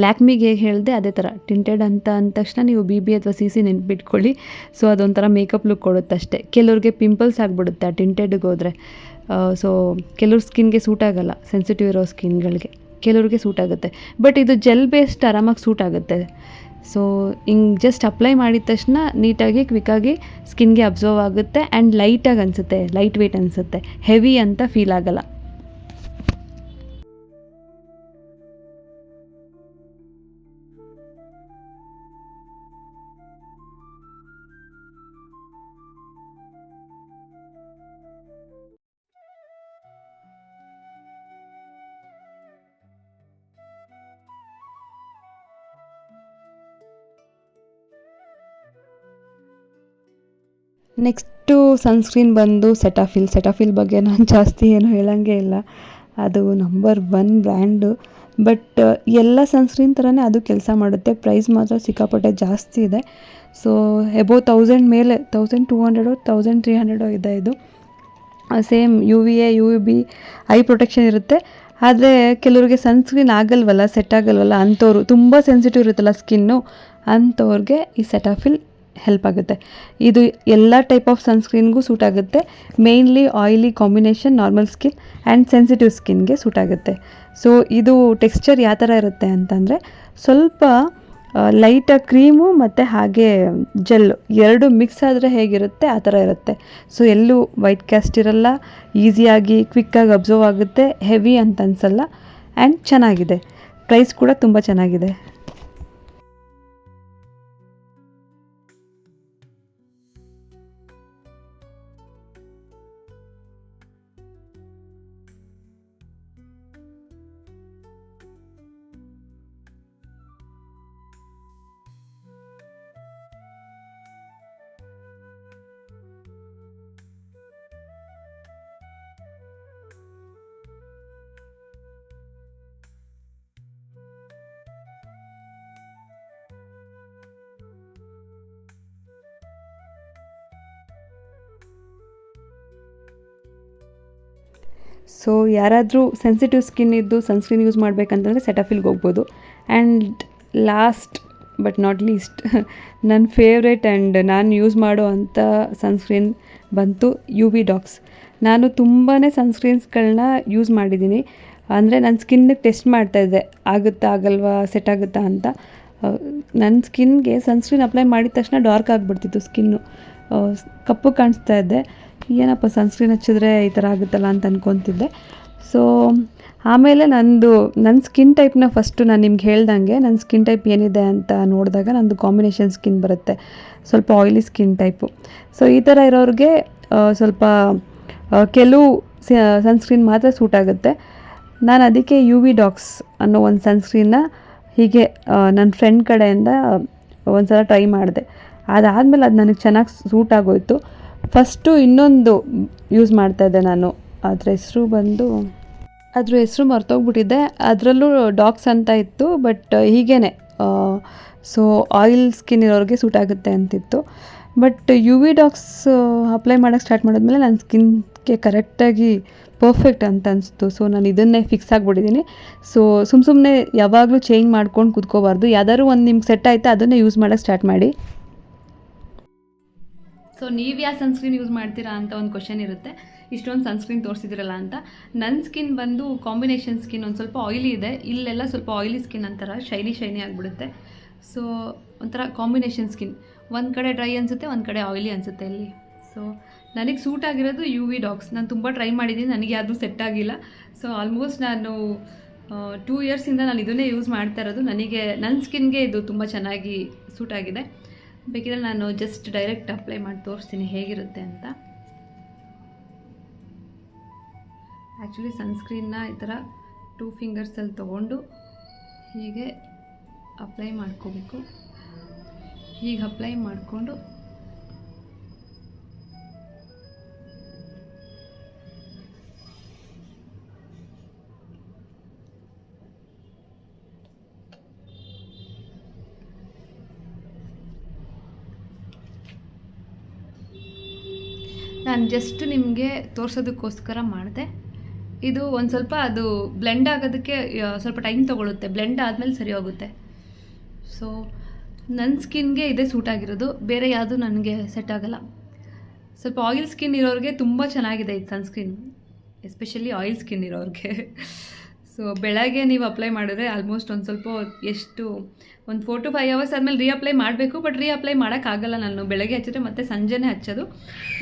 ಲ್ಯಾಕ್ಮಿಗೆ ಹೇಗೆ ಹೇಳಿದೆ ಅದೇ ಥರ ಟಿಂಟೆಡ್ ಅಂತ ಅಂದ ತಕ್ಷಣ ನೀವು BB ಅಥವಾ CC ನೆನ್ಪಿಟ್ಕೊಳ್ಳಿ. ಸೊ ಅದೊಂಥರ ಮೇಕಪ್ ಲುಕ್ ಕೊಡುತ್ತೆ ಅಷ್ಟೇ. ಕೆಲವ್ರಿಗೆ ಪಿಂಪಲ್ಸ್ ಆಗಿಬಿಡುತ್ತೆ ಆ ಟಿಂಟೆಡ್ಗೆ ಹೋದರೆ. ಸೊ ಕೆಲವ್ರ ಸ್ಕಿನ್ಗೆ ಸೂಟ್ ಆಗೋಲ್ಲ, ಸೆನ್ಸಿಟಿವ್ ಇರೋ ಸ್ಕಿನ್ಗಳಿಗೆ ಕೆಲವ್ರಿಗೆ ಸೂಟ್ ಆಗುತ್ತೆ. ಬಟ್ ಇದು ಜೆಲ್ ಬೇಸ್ಡ್ ಆರಾಮಾಗಿ ಸೂಟ್ ಆಗುತ್ತೆ. ಸೊ ಹಿಂಗೆ ಜಸ್ಟ್ ಅಪ್ಲೈ ಮಾಡಿದ ತಕ್ಷಣ ನೀಟಾಗಿ ಕ್ವಿಕ್ಕಾಗಿ ಸ್ಕಿನ್ಗೆ ಅಬ್ಸರ್ವ್ ಆಗುತ್ತೆ ಆ್ಯಂಡ್ ಲೈಟಾಗಿ ಅನಿಸುತ್ತೆ, ಲೈಟ್ ವೆಯ್ಟ್ ಅನಿಸುತ್ತೆ, ಹೆವಿ ಅಂತ ಫೀಲ್ ಆಗೋಲ್ಲ. ನೆಕ್ಸ್ಟು ಸನ್ಸ್ಕ್ರೀನ್ ಬಂದು ಸೆಟಾಫಿಲ್ ಬಗ್ಗೆ ನಾನು ಜಾಸ್ತಿ ಏನು ಹೇಳೋಂಗೆ ಇಲ್ಲ. ಅದು ನಂಬರ್ 1 ಬ್ರ್ಯಾಂಡು. ಬಟ್ ಎಲ್ಲ ಸನ್ಸ್ಕ್ರೀನ್ ಥರನೇ ಅದು ಕೆಲಸ ಮಾಡುತ್ತೆ. ಪ್ರೈಸ್ ಮಾತ್ರ ಸಿಕ್ಕಾಪಟ್ಟೆ ಜಾಸ್ತಿ ಇದೆ. ಸೊ ಎಬೋವ್ 1000 ಮೇಲೆ 1200 1300 ಇದೆ ಇದು. Same UVA UVB I protection ಇರುತ್ತೆ. ಆದರೆ ಕೆಲವ್ರಿಗೆ ಸನ್ಸ್ಕ್ರೀನ್ ಆಗಲ್ವಲ್ಲ, ಸೆಟ್ ಆಗಲ್ವಲ್ಲ ಅಂಥವ್ರು, ತುಂಬ ಸೆನ್ಸಿಟಿವ್ ಇರುತ್ತಲ್ಲ ಸ್ಕಿನ್ನು, ಅಂಥವ್ರಿಗೆ ಈ ಸೆಟಾಫಿಲ್ ಹೆಲ್ಪ್ ಆಗುತ್ತೆ. ಇದು ಎಲ್ಲ ಟೈಪ್ ಆಫ್ ಸನ್ಸ್ಕ್ರೀನ್ಗೂ ಸೂಟ್ ಆಗುತ್ತೆ. Mainly oily combination, normal skin and sensitive ಸ್ಕಿನ್ಗೆ ಸೂಟ್ ಆಗುತ್ತೆ. ಸೊ ಇದು ಟೆಕ್ಸ್ಚರ್ ಯಾವ ಥರ ಇರುತ್ತೆ ಅಂತಂದರೆ ಸ್ವಲ್ಪ ಲೈಟಾಗಿ ಕ್ರೀಮು ಮತ್ತು ಹಾಗೆ ಜೆಲ್ಲು ಎರಡು ಮಿಕ್ಸ್ ಆದರೆ ಹೇಗಿರುತ್ತೆ ಆ ಥರ ಇರುತ್ತೆ. ಸೊ ಎಲ್ಲೂ ವೈಟ್ ಕ್ಯಾಸ್ಟ್ ಇರಲ್ಲ, ಈಸಿಯಾಗಿ ಕ್ವಿಕ್ಕಾಗಿ ಅಬ್ಸರ್ವ್ ಆಗುತ್ತೆ, ಹೆವಿ ಅಂತ ಅನಿಸಲ್ಲ ಆ್ಯಂಡ್ ಚೆನ್ನಾಗಿದೆ. ಪ್ರೈಸ್ ಕೂಡ ತುಂಬ ಚೆನ್ನಾಗಿದೆ. ಸೊ ಯಾರಾದರೂ ಸೆನ್ಸಿಟಿವ್ ಸ್ಕಿನ್ ಇದ್ದು ಸನ್ಸ್ಕ್ರೀನ್ ಯೂಸ್ ಮಾಡಬೇಕಂತಂದರೆ ಸೆಟಾಫಿಲ್ಗೆ ಹೋಗ್ಬೋದು. And last but not least ನನ್ನ ಫೇವ್ರೇಟ್ ಆ್ಯಂಡ್ ನಾನು ಯೂಸ್ ಮಾಡೋ ಅಂಥ ಸನ್ಸ್ಕ್ರೀನ್ ಬಂತು UV ಡಾಕ್ಸ್. ನಾನು ತುಂಬಾ ಸನ್ಸ್ಕ್ರೀನ್ಸ್ಗಳನ್ನ ಯೂಸ್ ಮಾಡಿದ್ದೀನಿ. ಅಂದರೆ ನನ್ನ ಸ್ಕಿನ್ನಿಗೆ ಟೆಸ್ಟ್ ಮಾಡ್ತಾಯಿದ್ದೆ, ಆಗುತ್ತಾ ಆಗಲ್ವಾ, ಸೆಟ್ ಆಗುತ್ತಾ ಅಂತ. ನನ್ನ ಸ್ಕಿನ್ಗೆ ಸನ್ಸ್ಕ್ರೀನ್ ಅಪ್ಲೈ ಮಾಡಿದ ತಕ್ಷಣ ಡಾರ್ಕ್ ಆಗಿಬಿಡ್ತಿತ್ತು ಸ್ಕಿನ್ನು, ಕಪ್ಪು ಕಾಣಿಸ್ತಾ ಇದ್ದೆ. ಏನಪ್ಪ ಸನ್ಸ್ಕ್ರೀನ್ ಹಚ್ಚಿದ್ರೆ ಈ ಥರ ಆಗುತ್ತಲ್ಲ ಅಂತ ಅಂದ್ಕೊತಿದ್ದೆ. ಸೊ ಆಮೇಲೆ ನನ್ನ ಸ್ಕಿನ್ ಟೈಪ್ನ ಫಸ್ಟು ನಾನು ನಿಮ್ಗೆ ಹೇಳ್ದಂಗೆ ನನ್ನ ಸ್ಕಿನ್ ಟೈಪ್ ಏನಿದೆ ಅಂತ ನೋಡಿದಾಗ ನಂದು ಕಾಂಬಿನೇಷನ್ ಸ್ಕಿನ್ ಬರುತ್ತೆ, ಸ್ವಲ್ಪ ಆಯಿಲಿ ಸ್ಕಿನ್ ಟೈಪು. ಸೊ ಈ ಥರ ಇರೋರಿಗೆ ಸ್ವಲ್ಪ ಕೆಲವು ಸನ್ಸ್ಕ್ರೀನ್ ಮಾತ್ರ ಸೂಟ್ ಆಗುತ್ತೆ. ನಾನು ಅದಕ್ಕೆ UV ಡಾಕ್ಸ್ ಅನ್ನೋ ಒಂದು ಸನ್ಸ್ಕ್ರೀನ್ನ ಹೀಗೆ ನನ್ನ ಫ್ರೆಂಡ್ ಕಡೆಯಿಂದ ಒಂದು ಸಲ ಟ್ರೈ ಮಾಡಿದೆ. ಅದಾದಮೇಲೆ ಅದು ನನಗೆ ಚೆನ್ನಾಗಿ ಸೂಟ್ ಆಗೋಯಿತು. ಫಸ್ಟು ಇನ್ನೊಂದು ಯೂಸ್ ಮಾಡ್ತಾಯಿದ್ದೆ ನಾನು, ಅದ್ರ ಹೆಸರು ಮರ್ತೋಗ್ಬಿಟ್ಟಿದ್ದೆ. ಅದರಲ್ಲೂ ಡಾಕ್ಸ್ ಅಂತ ಇತ್ತು, ಬಟ್ ಹೀಗೇ ಸೊ ಆಯಿಲ್ ಸ್ಕಿನ್ ಇರೋರಿಗೆ ಸೂಟ್ ಆಗುತ್ತೆ ಅಂತಿತ್ತು. ಬಟ್ UV ಡಾಕ್ಸ್ ಅಪ್ಲೈ ಮಾಡೋಕ್ಕೆ ಸ್ಟಾರ್ಟ್ ಮಾಡಿದ್ಮೇಲೆ ನನ್ನ ಸ್ಕಿನ್ಗೆ ಕರೆಕ್ಟಾಗಿ ಪರ್ಫೆಕ್ಟ್ ಅಂತ ಅನಿಸ್ತು. ಸೊ ನಾನು ಇದನ್ನೇ ಫಿಕ್ಸ್ ಆಗಿಬಿಟ್ಟಿದ್ದೀನಿ. ಸೊ ಸುಮ್ಮನೆ ಯಾವಾಗಲೂ ಚೇಂಜ್ ಮಾಡ್ಕೊಂಡು ಕೂತ್ಕೋಬಾರ್ದು. ಯಾವ್ದಾದ್ರು ಒಂದು ನಿಮ್ಗೆ ಸೆಟ್ ಆಯಿತಾ ಅದನ್ನೇ ಯೂಸ್ ಮಾಡೋಕ್ಕೆ ಸ್ಟಾರ್ಟ್ ಮಾಡಿ. ಸೊ ನೀವು ಯಾವ ಸನ್ಸ್ಕ್ರೀನ್ ಯೂಸ್ ಮಾಡ್ತೀರಾ ಅಂತ ಒಂದು ಕ್ವಶನ್ ಇರುತ್ತೆ, ಇಷ್ಟೊಂದು ಸನ್ಸ್ಕ್ರೀನ್ ತೋರಿಸಿದಿರಲ್ಲ ಅಂತ. ನನ್ನ ಸ್ಕಿನ್ ಬಂದು ಕಾಂಬಿನೇಷನ್ ಸ್ಕಿನ್, ಒಂದು ಸ್ವಲ್ಪ ಆಯಿಲಿ ಇದೆ, ಇಲ್ಲೆಲ್ಲ ಸ್ವಲ್ಪ ಆಯಿಲಿ ಸ್ಕಿನ್ ಅಂತಾರ ಶೈನಿ ಆಗಿಬಿಡುತ್ತೆ. ಸೊ ಒಂಥರ ಕಾಂಬಿನೇಷನ್ ಸ್ಕಿನ್, ಒಂದು ಕಡೆ ಡ್ರೈ ಅನಿಸುತ್ತೆ, ಒಂದು ಕಡೆ ಆಯಿಲಿ ಅನಿಸುತ್ತೆ ಇಲ್ಲಿ. ಸೊ ನನಗೆ ಸೂಟ್ ಆಗಿರೋದು UV ಡಾಕ್ಸ್. ನಾನು ತುಂಬ ಟ್ರೈ ಮಾಡಿದ್ದೀನಿ, ನನಗೆ ಯಾವುದು ಸೆಟ್ ಆಗಿಲ್ಲ. ಸೊ ಆಲ್ಮೋಸ್ಟ್ ನಾನು 2 ಇಯರ್ಸಿಂದ ನಾನು ಇದನ್ನೇ ಯೂಸ್ ಮಾಡ್ತಾ ಇರೋದು. ನನಗೆ ನನ್ನ ಸ್ಕಿನ್ಗೆ ಇದು ತುಂಬ ಚೆನ್ನಾಗಿ ಸೂಟ್ ಆಗಿದೆ. ಬೇಕಿದ್ರೆ ನಾನು ಜಸ್ಟ್ ಡೈರೆಕ್ಟ್ ಅಪ್ಲೈ ಮಾಡಿ ತೋರಿಸ್ತೀನಿ ಹೇಗಿರುತ್ತೆ ಅಂತ. ಆ್ಯಕ್ಚುಲಿ ಸನ್ಸ್ಕ್ರೀನ್ನ ಈ ಥರ 2 ಫಿಂಗರ್ಸಲ್ಲಿ ತೊಗೊಂಡು ಹೀಗೆ ಅಪ್ಲೈ ಮಾಡ್ಕೋಬೇಕು. ಹೀಗೆ ಅಪ್ಲೈ ಮಾಡಿಕೊಂಡು ನಾನು ಜಸ್ಟ್ ನಿಮಗೆ ತೋರಿಸೋದಕ್ಕೋಸ್ಕರ ಮಾಡಿದೆ. ಇದು ಒಂದು ಸ್ವಲ್ಪ ಅದು ಬ್ಲೆಂಡ್ ಆಗೋದಕ್ಕೆ ಸ್ವಲ್ಪ ಟೈಮ್ ತೊಗೊಳುತ್ತೆ, ಬ್ಲೆಂಡ್ ಆದಮೇಲೆ ಸರಿ ಹೋಗುತ್ತೆ. ಸೊ ನನ್ನ ಸ್ಕಿನ್ಗೆ ಇದೇ ಸೂಟ್ ಆಗಿರೋದು, ಬೇರೆ ಯಾವುದು ನನಗೆ ಸೆಟ್ ಆಗೋಲ್ಲ. ಸ್ವಲ್ಪ ಆಯಿಲ್ ಸ್ಕಿನ್ ಇರೋರಿಗೆ ತುಂಬ ಚೆನ್ನಾಗಿದೆ ಇದು ಸನ್ಸ್ಕ್ರೀನ್, ಎಸ್ಪೆಷಲಿ ಆಯಿಲ್ ಸ್ಕಿನ್ ಇರೋರಿಗೆ. ಸೊ ಬೆಳಗ್ಗೆ ನೀವು ಅಪ್ಲೈ ಮಾಡಿದ್ರೆ ಆಲ್ಮೋಸ್ಟ್ ಒಂದು ಸ್ವಲ್ಪ ಎಷ್ಟು ಒಂದು 4 to 5 hours ಆದಮೇಲೆ ರೀಅಪ್ಲೈ ಮಾಡಬೇಕು. ಬಟ್ ರೀಅಪ್ಲೈ ಮಾಡೋಕ್ಕಾಗಲ್ಲ, ನಾನು ಬೆಳಗ್ಗೆ ಹಚ್ಚಿದ್ರೆ ಮತ್ತೆ ಸಂಜೆನೇ ಹಚ್ಚೋದು.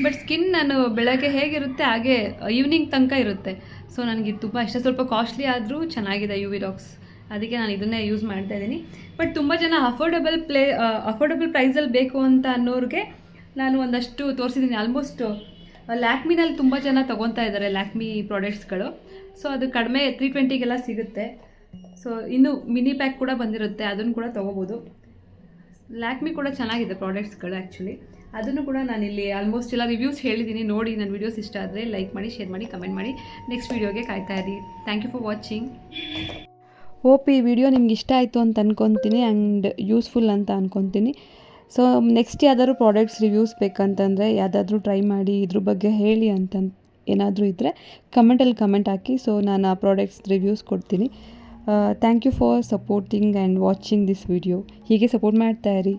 ಬಟ್ ಸ್ಕಿನ್ ನಾನು ಬೆಳಗ್ಗೆ ಹೇಗಿರುತ್ತೆ ಹಾಗೆ ಈವ್ನಿಂಗ್ ತನಕ ಇರುತ್ತೆ. ಸೊ ನನಗೆ ತುಂಬ ಇಷ್ಟ. ಸ್ವಲ್ಪ ಕಾಸ್ಟ್ಲಿ ಆದರೂ ಚೆನ್ನಾಗಿದೆ UV ರಾಕ್ಸ್, ಅದಕ್ಕೆ ನಾನು ಇದನ್ನೇ ಯೂಸ್ ಮಾಡ್ತಾ ಇದ್ದೀನಿ. ಬಟ್ ತುಂಬ ಜನ ಅಫೋರ್ಡಬಲ್ ಪ್ರೈಸಲ್ಲಿ ಬೇಕು ಅಂತ ಅನ್ನೋರಿಗೆ ನಾನು ಒಂದಷ್ಟು ತೋರಿಸಿದ್ದೀನಿ. ಆಲ್ಮೋಸ್ಟ್ ಲ್ಯಾಕ್ಮಿನಲ್ಲಿ ತುಂಬ ಜನ ತೊಗೊತಾ ಇದ್ದಾರೆ ಲ್ಯಾಕ್ಮಿ ಪ್ರಾಡಕ್ಟ್ಸ್ಗಳು. ಸೊ ಅದು ಕಡಿಮೆ 320 ಸಿಗುತ್ತೆ. ಸೊ ಇನ್ನು ಮಿನಿ ಪ್ಯಾಕ್ ಕೂಡ ಬಂದಿರುತ್ತೆ, ಅದನ್ನು ಕೂಡ ತೊಗೋಬೋದು. ಲ್ಯಾಕ್ಮಿ ಕೂಡ ಚೆನ್ನಾಗಿದೆ ಪ್ರಾಡಕ್ಟ್ಸ್ಗಳು ಆ್ಯಕ್ಚುಲಿ. ಅದನ್ನು ಕೂಡ ನಾನಿಲ್ಲಿ ಆಲ್ಮೋಸ್ಟ್ ಎಲ್ಲ ರಿವ್ಯೂಸ್ ಹೇಳಿದ್ದೀನಿ. ನೋಡಿ, ನನ್ನ ವೀಡಿಯೋಸ್ ಇಷ್ಟ ಆದರೆ ಲೈಕ್ ಮಾಡಿ, ಶೇರ್ ಮಾಡಿ, ಕಮೆಂಟ್ ಮಾಡಿ. ನೆಕ್ಸ್ಟ್ ವೀಡಿಯೋಗೆ ಕಾಯ್ತಾ ಇರಿ. Thank you for watching. Hope ಈ ವಿಡಿಯೋ ನಿಮ್ಗೆ ಇಷ್ಟ ಆಯಿತು ಅಂತ ಅಂದ್ಕೊತೀನಿ ಆ್ಯಂಡ್ ಯೂಸ್ಫುಲ್ ಅಂತ ಅಂದ್ಕೊತೀನಿ. ಸೊ ನೆಕ್ಸ್ಟ್ ಯಾವ್ದಾದ್ರು ಪ್ರಾಡಕ್ಟ್ಸ್ ರಿವ್ಯೂಸ್ ಬೇಕಂತಂದರೆ, ಯಾವುದಾದ್ರೂ ಟ್ರೈ ಮಾಡಿ ಇದ್ರ ಬಗ್ಗೆ ಹೇಳಿ ಅಂತ ಏನಾದರೂ ಇದ್ದರೆ ಕಮೆಂಟಲ್ಲಿ ಕಮೆಂಟ್ ಹಾಕಿ. ಸೊ ನಾನು ಆ ಪ್ರಾಡಕ್ಟ್ಸ್ ರಿವ್ಯೂಸ್ ಕೊಡ್ತೀನಿ. Thank you for supporting and watching this video. ಹೀಗೆ ಸಪೋರ್ಟ್ ಮಾಡ್ತಾಯಿರಿ.